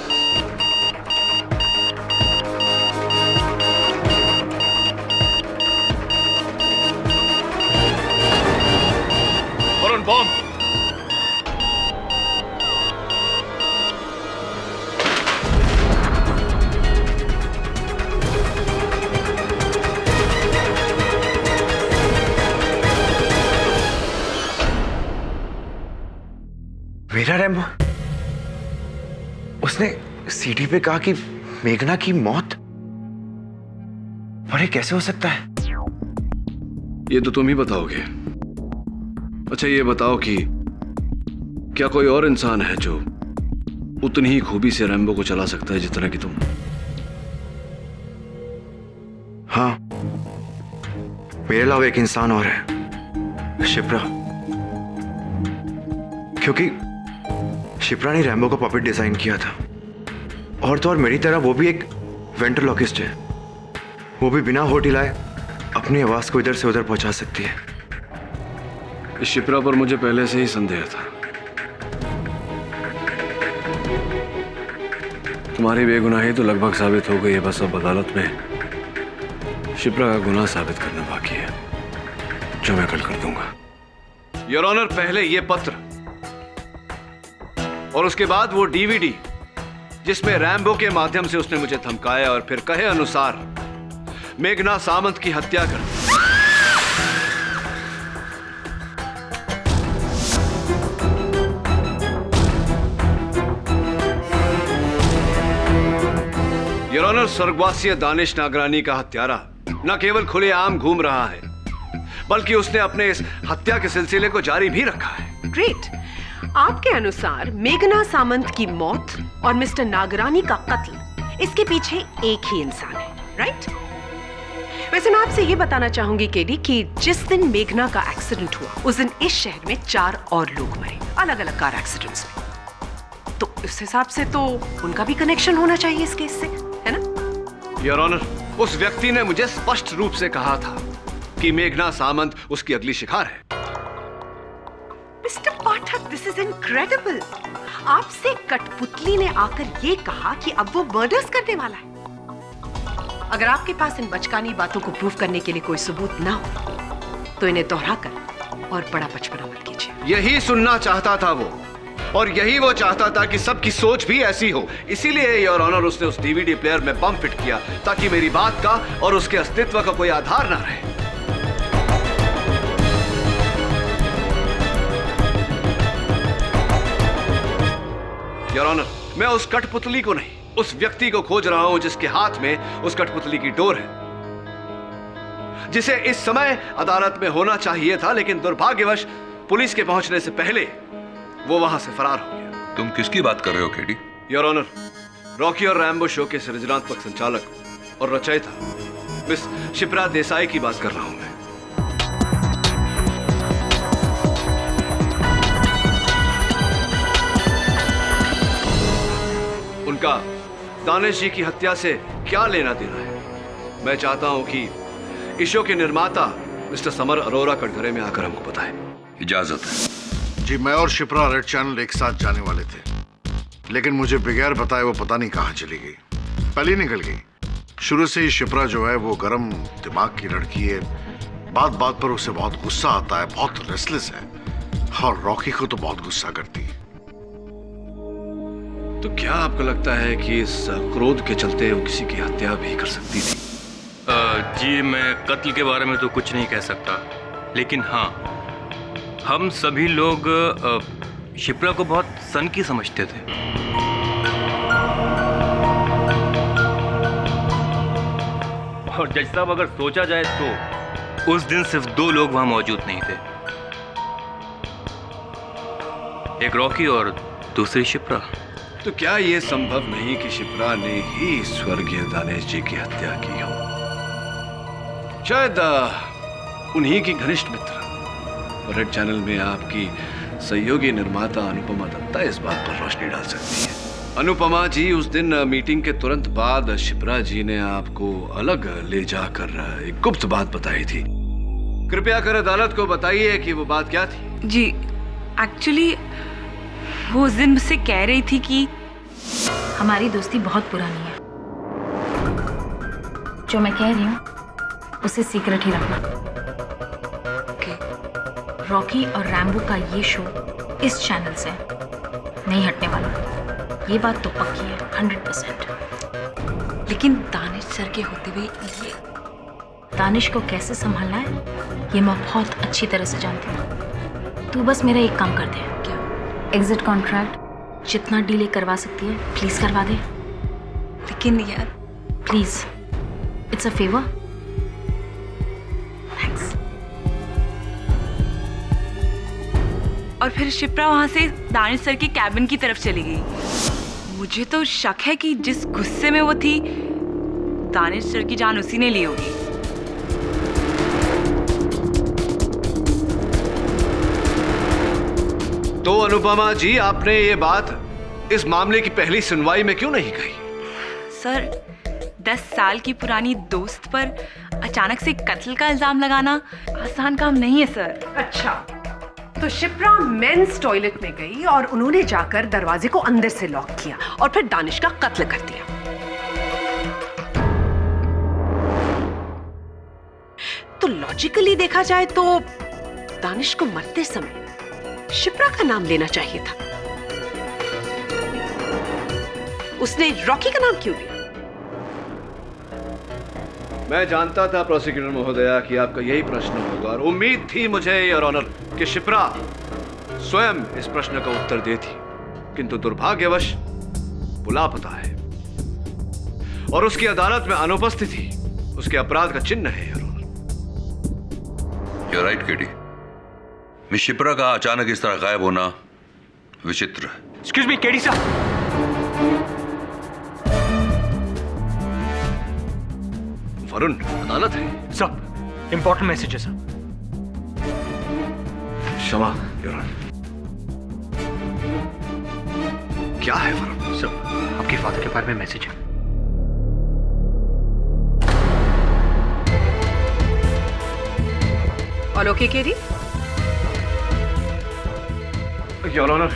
वरुण, बॉम्ब! मेरा रैम्बो? उसने सीडी पे कहा कि मेघना की मौत? पर ये कैसे हो सकता है? ये तो तुम ही बताओगे। अच्छा ये बताओ कि क्या कोई और इंसान है जो उतनी ही खूबी से रैम्बो को चला सकता है जितना कि तुम? हाँ, मेरे अलावा एक इंसान और है, शिप्रा। क्योंकि शिप्रा ने रैम्बो का पपेट डिजाइन किया था। और तो और मेरी तरह वो भी एक वेंट्रोलॉकिस्ट है। वो भी बिना होठ हिलाए अपनी आवाज को इधर से उधर पहुंचा सकती है। इस शिप्रा पर मुझे पहले से ही संदेह था। तुम्हारी बेगुनाही तो लगभग साबित हो गई है, बस अब अदालत में शिप्रा का गुनाह साबित करना बाकी है, जो मैं कल कर दूंगा। योर ऑनर, पहले ये पत्र और उसके बाद वो डीवीडी जिसमें रैम्बो के माध्यम से उसने मुझे धमकाया और फिर कहे अनुसार मेघना सामंत की हत्या कर दी। योर ऑनर, स्वर्गवासी दानिश नागरानी का हत्यारा न केवल खुलेआम घूम रहा है बल्कि उसने अपने इस हत्या के सिलसिले को जारी भी रखा है। ग्रेट। आपके अनुसार मेघना सामंत की मौत और मिस्टर नागरानी का कत्ल, इसके पीछे एक ही इंसान है, राइट? वैसे मैं आपसे ये बताना चाहूंगी केडी कि जिस दिन मेघना का एक्सीडेंट हुआ उस दिन इस शहर में 4 और लोग मरे, अलग अलग कार एक्सीडेंट्स में। तो इस हिसाब से तो उनका भी कनेक्शन होना चाहिए इस केस से, है ना? योर ऑनर, उस व्यक्ति ने मुझे स्पष्ट रूप से कहा था कि मेघना सामंत उसकी अगली शिकार है। Mister Pathak, this is incredible. आपसे कठपुतली ने आकर ये कहा कि अब वो मर्डर्स करने वाला है। अगर आपके पास इन बचकानी बातों को प्रूव करने के लिए कोई सबूत ना हो तो इन्हें दोहराकर और बड़ा बचपना मत कीजिए। यही सुनना चाहता था वो, और यही वो चाहता था कि सबकी सोच भी ऐसी हो। इसीलिए योर ऑनर, उसने उस डीवीडी प्लेयर में बम फिट किया ताकि मेरी बात का और उसके अस्तित्व का कोई आधार ना रहे। योर ऑनर, मैं उस कठपुतली को नहीं, उस व्यक्ति को खोज रहा हूं जिसके हाथ में उस कठपुतली की डोर है, जिसे इस समय अदालत में होना चाहिए था, लेकिन दुर्भाग्यवश पुलिस के पहुंचने से पहले वो वहां से फरार हो गया। तुम किसकी बात कर रहे हो केडी? योर ऑनर, रॉकी और रैम्बो शो के सृजनात्मक संचालक और रचयिता मिस शिप्रा देसाई की बात कर रहा हूं मैं। उनका दानिश जी की हत्या से क्या लेना देना है? मैं चाहता हूं कि इस शो के निर्माता मिस्टर समर अरोरा कटघरे में आकर हमको बताएं। इजाजत है। जी, मैं और शिप्रा रेड चैनल एक साथ जाने वाले थे, लेकिन मुझे बगैर बताए वो पता नहीं कहां चली गई, पहले निकल गई। शुरू से ही शिप्रा जो है वो गर्म दिमाग की लड़की है, बात बात पर उसे बहुत गुस्सा आता है, बहुत रेस्टलेस है, और रॉकी को तो बहुत गुस्सा करती है। तो क्या आपको लगता है कि इस क्रोध के चलते वो किसी की हत्या भी कर सकती थी? जी, मैं कत्ल के बारे में तो कुछ नहीं कह सकता, लेकिन हाँ, हम सभी लोग शिप्रा को बहुत सन की समझते थे। और जज साहब, अगर सोचा जाए तो उस दिन सिर्फ 2 लोग वहां मौजूद नहीं थे, एक रॉकी और दूसरी शिप्रा। तो क्या यह संभव नहीं कि शिप्रा ने ही स्वर्गीय दानिश जी की हत्या की हो? शायद उन्हीं की घनिष्ठ मित्र रेड चैनल में आपकी सहयोगी निर्माता अनुपमा दत्ता इस बात पर रोशनी डाल सकती है। अनुपमा जी, उस दिन मीटिंग के तुरंत बाद शिप्रा जी ने आपको अलग ले जाकर एक गुप्त बात बताई थी। कृपया कर अदालत को बताइए कि वो बात क्या थी। जी, एक्चुअली वो उस दिन मुझसे कह रही थी कि हमारी दोस्ती बहुत पुरानी है। जो मैं कह रही हूँ उसे सीक्रेट ही रखना। रॉकी और रैम्बो का ये शो इस चैनल से नहीं हटने वाला, ये बात तो पक्की है 100%। लेकिन दानिश सर के होते हुए ये दानिश को कैसे संभालना है ये मैं बहुत अच्छी तरह से जानती हूँ। तू बस मेरा एक काम कर दे। क्या? एग्जिट कॉन्ट्रैक्ट जितना डीले करवा सकती है प्लीज करवा दे। लेकिन यार please, it's a favour. Thanks. और फिर शिप्रा वहां से दानिश सर की कैबिन की तरफ चली गई। मुझे तो शक है कि जिस गुस्से में वो थी, दानिश सर की जान उसी ने ली होगी। तो अनुपमा जी, आपने ये बात इस मामले की पहली सुनवाई में क्यों नहीं कही? सर, 10 साल की पुरानी दोस्त पर अचानक से कत्ल का इल्जाम लगाना आसान काम नहीं है सर। अच्छा, तो शिप्रा मेंस टॉयलेट में गई और उन्होंने जाकर दरवाजे को अंदर से लॉक किया और फिर दानिश का कत्ल कर दिया। तो लॉजिकली देखा जाए तो दानिश को मरते समय शिप्रा का नाम लेना चाहिए था। उसने रॉकी का नाम क्यों लिया? मैं जानता था प्रोसिक्यूटर महोदया कि आपका यही प्रश्न होगा और उम्मीद थी मुझे योर ऑनर कि शिप्रा स्वयं इस प्रश्न का उत्तर देती, किंतु दुर्भाग्यवश वो लापता है और उसकी अदालत में अनुपस्थिति उसके अपराध का चिन्ह है। Your honour. You're right, KD. Miss Shipra का अचानक इस तरह गायब होना विचित्र है। एक्सक्यूज मी केडी साहब। वरुण, अदालत है। सब इंपॉर्टेंट मैसेज है सर। क्षमा योर ऑनर। क्या है वरुण? सब आपके फादर के बारे में मैसेज है। All okay KD? Your honour,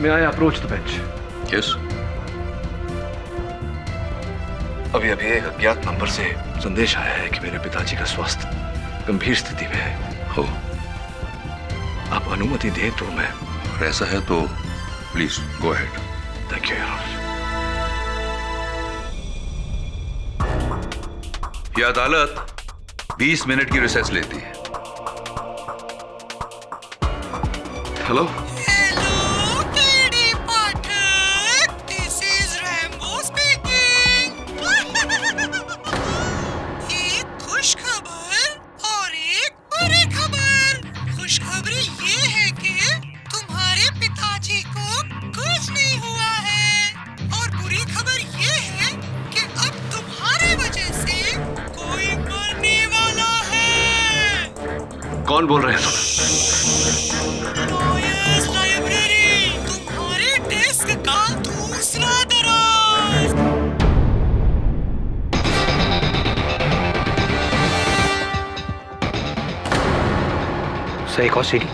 may I approach the bench? Yes. अभी एक अज्ञात नंबर से संदेश आया है कि मेरे पिताजी का स्वास्थ्य गंभीर स्थिति में है। हो, आप अनुमति दें तो मैं। और ऐसा है तो please go ahead. Thank you your honour. यह अदालत 20 मिनट की रिसेस लेती है। हेलो कौन बोल रहे हैं तुम? तुम्हारे डेस्क का दूसरा दराज। सर एक और सीढ़ी।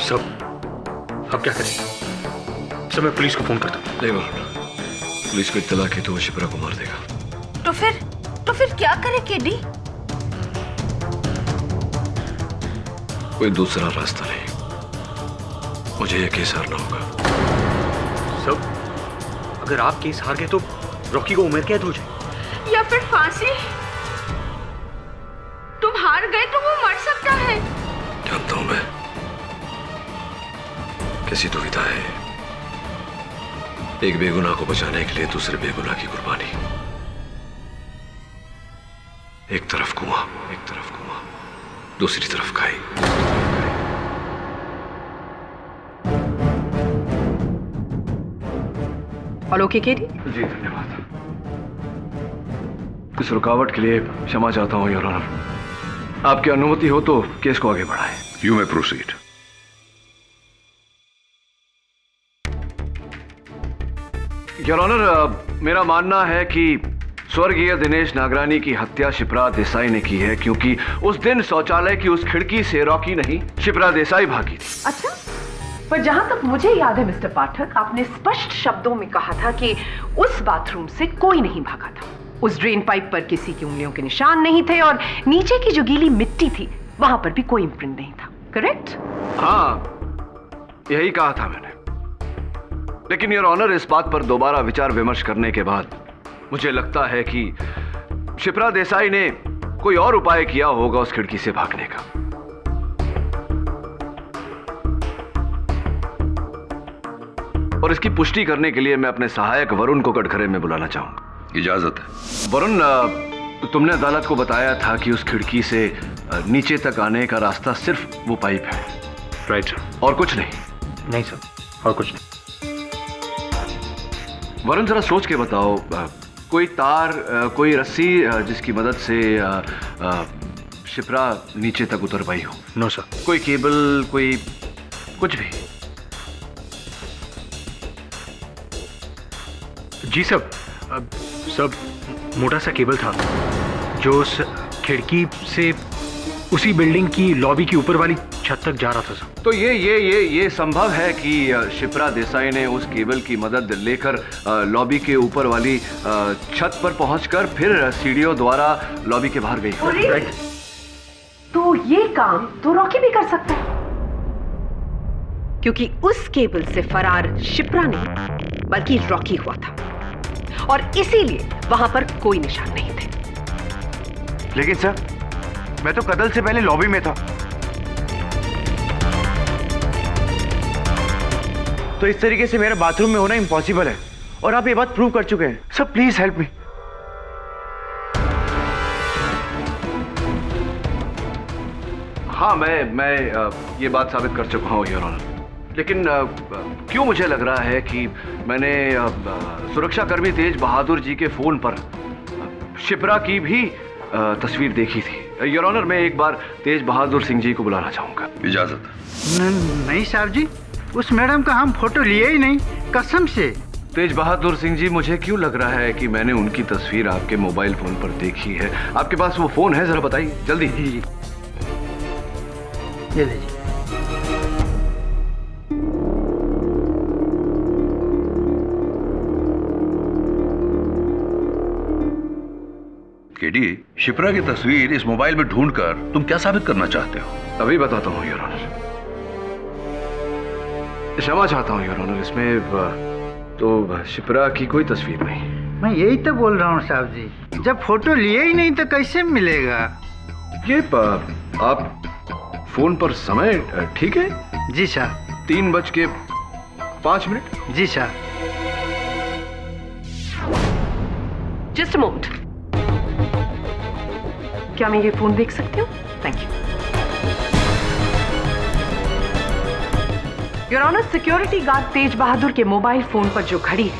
सब अब क्या करें? सब मैं पुलिस को फोन करता हूँ। नहीं वरुण, पुलिस को इत्तला की तो वो शिप्रा को मार देगा। तो फिर क्या करे केडी? कोई दूसरा रास्ता नहीं, मुझे यह केस हारना होगा। सब अगर आप केस हार गए तो रॉकी को उम्र कैद हो जाए या फिर फांसी। तुम हार गए तो वो मर सकता है। जानता हूं मैं कैसी दुविधा है एक बेगुनाह को बचाने के लिए दूसरे बेगुनाह की कुर्बानी। एक तरफ कुआं, दूसरी तरफ खाई। All okay KD? जी धन्यवाद। इस रुकावट के लिए क्षमा चाहता हूँ योर ऑनर। आपकी अनुमति हो तो केस को आगे बढ़ाएं। You may proceed. Your honour, मेरा मानना है कि स्वर्गीय दिनेश नागरानी की हत्या शिप्रा देसाई ने की है, क्योंकि उस दिन शौचालय की उस खिड़की से रॉकी नहीं, शिप्रा देसाई भागी थी। अच्छा, पर जहां तक मुझे याद है मिस्टर पाठक, आपने स्पष्ट शब्दों में कहा था कि उस बाथरूम से कोई नहीं भागा था। उस ड्रेन पाइप पर किसी की उंगलियों के निशान नहीं थे और नीचे की जो गीली मिट्टी थी वहां पर भी कोई इम्प्रिंट नहीं था। करेक्ट? हाँ, यही कहा था मैंने। लेकिन योर ऑनर, इस बात पर दोबारा विचार विमर्श करने के बाद मुझे लगता है कि शिप्रा देसाई ने कोई और उपाय किया होगा उस खिड़की से भागने का। और इसकी पुष्टि करने के लिए मैं अपने सहायक वरुण को कटघरे में बुलाना चाहूंगा। इजाजत है। वरुण, तुमने अदालत को बताया था कि उस खिड़की से नीचे तक आने का रास्ता सिर्फ वो पाइप है। राइट। और कुछ नहीं? नहीं सर, और कुछ नहीं। वरुण, जरा सोच के बताओ, कोई तार, कोई रस्सी जिसकी मदद से शिप्रा नीचे तक उतर पाई हो? No sir. कोई केबल, कोई कुछ भी? जी सब मोटा सा केबल था जो उस खिड़की से उसी बिल्डिंग की लॉबी की ऊपर वाली छत तक जा रहा था सर। तो ये संभव है कि शिप्रा देसाई ने उस केबल की मदद लेकर लॉबी के ऊपर वाली छत पर पहुंचकर फिर सीढ़ियों द्वारा लॉबी के बाहर गई। राइट। तो ये काम तो रॉकी भी कर सकता है, क्योंकि उस केबल से फरार शिप्रा नहीं बल्कि रॉकी हुआ था और इसीलिए वहां पर कोई निशान नहीं थे। लेकिन सर, मैं तो कत्ल से पहले लॉबी में था। तो इस तरीके से मेरा बाथरूम में होना इम्पॉसिबल है और आप ये बात प्रूव कर चुके हैं। Sir please help me. हाँ, मैं ये बात साबित कर चुका हूँ योर ऑनर। लेकिन क्यों मुझे लग रहा है कि मैंने सुरक्षाकर्मी तेज बहादुर जी के फोन पर शिप्रा की भी तस्वीर देखी थी। योर ऑनर, मैं एक बार तेज बहादुर सिंह जी को बुलाना चाहूंगा। इजाजत। नहीं साहब जी, उस मैडम का हम फोटो लिए ही नहीं, कसम से। तेज बहादुर सिंह जी, मुझे क्यों लग रहा है कि मैंने उनकी तस्वीर आपके मोबाइल फोन पर देखी है। आपके पास वो फोन है? जरा बताइए जल्दी। जी ये लीजिए। केडी, शिप्रा की तस्वीर इस मोबाइल में ढूंढकर तुम क्या साबित करना चाहते हो? अभी बताता हूँ योर ऑनर। क्षमा चाहता हूँ योर ऑनर, इसमें तो शिप्रा की कोई तस्वीर नहीं। मैं यही तो बोल रहा हूँ साहब जी, जब फोटो लिए ही नहीं तो कैसे मिलेगा? ये आप फोन पर समय ठीक है? जी साहब। 3:05। जी साहब। जस्ट अ मोमेंट, क्या मैं ये फोन देख सकती हूँ? Thank you. Your honour, security guard Tej Bahadur के मोबाइल फोन पर जो घड़ी है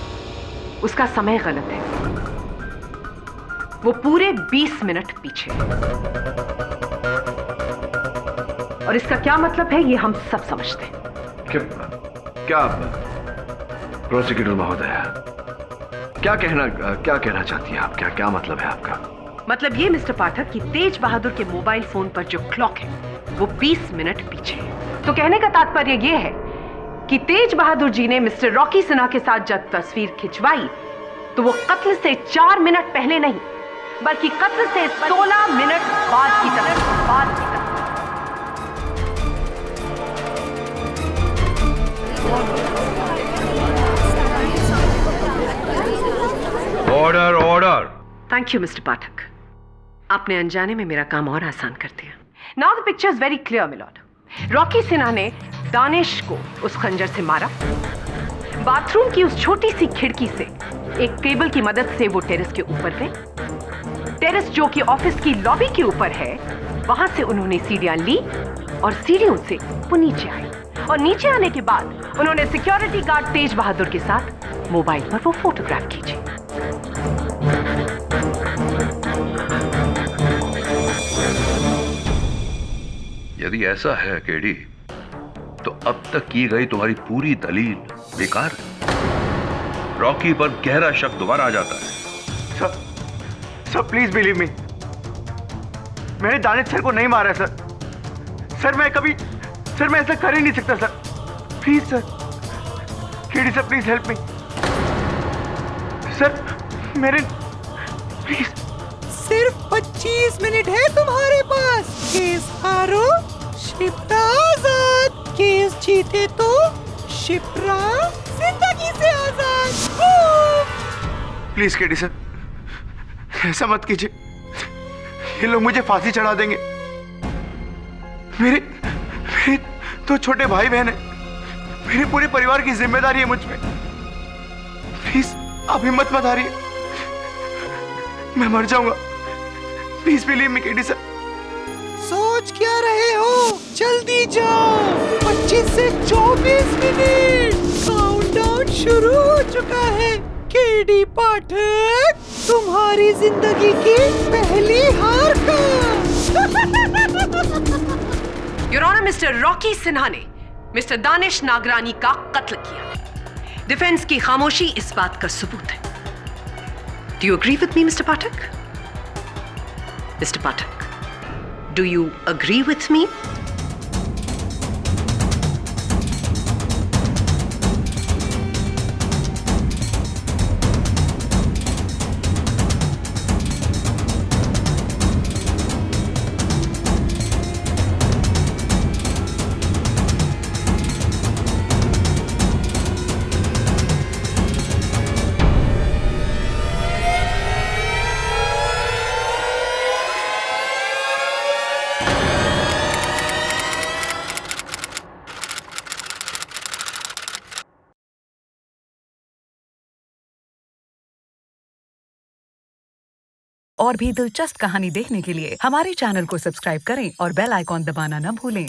उसका समय गलत है। वो पूरे 20 मिनट पीछे है। और इसका क्या मतलब है ये हम सब समझते हैं। क्या प्रोसिक्यूटर महोदय, क्या कहना चाहती हैं आप? क्या मतलब है आपका? मतलब ये मिस्टर पाठक कि तेज बहादुर के मोबाइल फोन पर जो क्लॉक है वो 20 मिनट पीछे है। तो कहने का तात्पर्य ये है कि तेज बहादुर जी ने मिस्टर रॉकी सिन्हा के साथ जब तस्वीर खिंचवाई तो वो कत्ल से 4 मिनट पहले नहीं बल्कि कत्ल से 16 मिनट बाद की तरफ। Order order. Thank you mister Pathak, आपने अनजाने में मेरा काम और आसान कर दिया। Now the picture is very clear milord. Rocky Sinha ने दानिश को उस खंजर से मारा। बाथरूम की उस छोटी सी खिड़की से एक केबल की मदद से वो टेरेस के ऊपर गए। टेरेस जो कि ऑफिस की लॉबी के ऊपर है, वहां से उन्होंने सीढ़ियां ली और सीढ़ियों से वो नीचे आए, और नीचे आने के बाद उन्होंने सिक्योरिटी गार्ड तेज बहादुर के साथ मोबाइल पर वो फोटोग्राफ खींचे। यदि ऐसा है केडी, तो अब तक की गई तुम्हारी पूरी दलील बेकार है। रॉकी पर गहरा शक दोबारा आ जाता है। सर प्लीज बिलीव मी, मैंने दानिश सर को नहीं मारा सर। सर मैं ऐसा कर ही नहीं सकता sir. Please sir, KD sir please help me sir, मेरे प्लीज। सिर्फ 25 मिनट है तुम्हारे पास। केस हारो शिप्रा आजाद, केस जीते तो शिप्रा जिंदगी से आजाद। प्लीज केडी सर, ऐसा मत कीजिए, ये लोग मुझे फांसी चढ़ा देंगे। मेरे तो छोटे भाई बहन है, मेरे पूरे परिवार की जिम्मेदारी है मुझ पे। प्लीज आप हिम्मत मत हारिए, मैं मर जाऊंगा। Please believe me KD sir. सोच क्या रहे हो, जल्दी जाओ। 25 से 24 मिनट, काउंटडाउन शुरू हो चुका है। केडी पाठक, तुम्हारी जिंदगी की पहली हार का। Your honour, mister Rocky Sinha ने मिस्टर दानिश नागरानी का कत्ल किया। डिफेंस की खामोशी इस बात का सबूत है। Do you agree with me mister Pathak? Mister Pathak, do you agree with me? और भी दिलचस्प कहानी देखने के लिए हमारे चैनल को सब्सक्राइब करें और बेल आइकॉन दबाना न भूलें।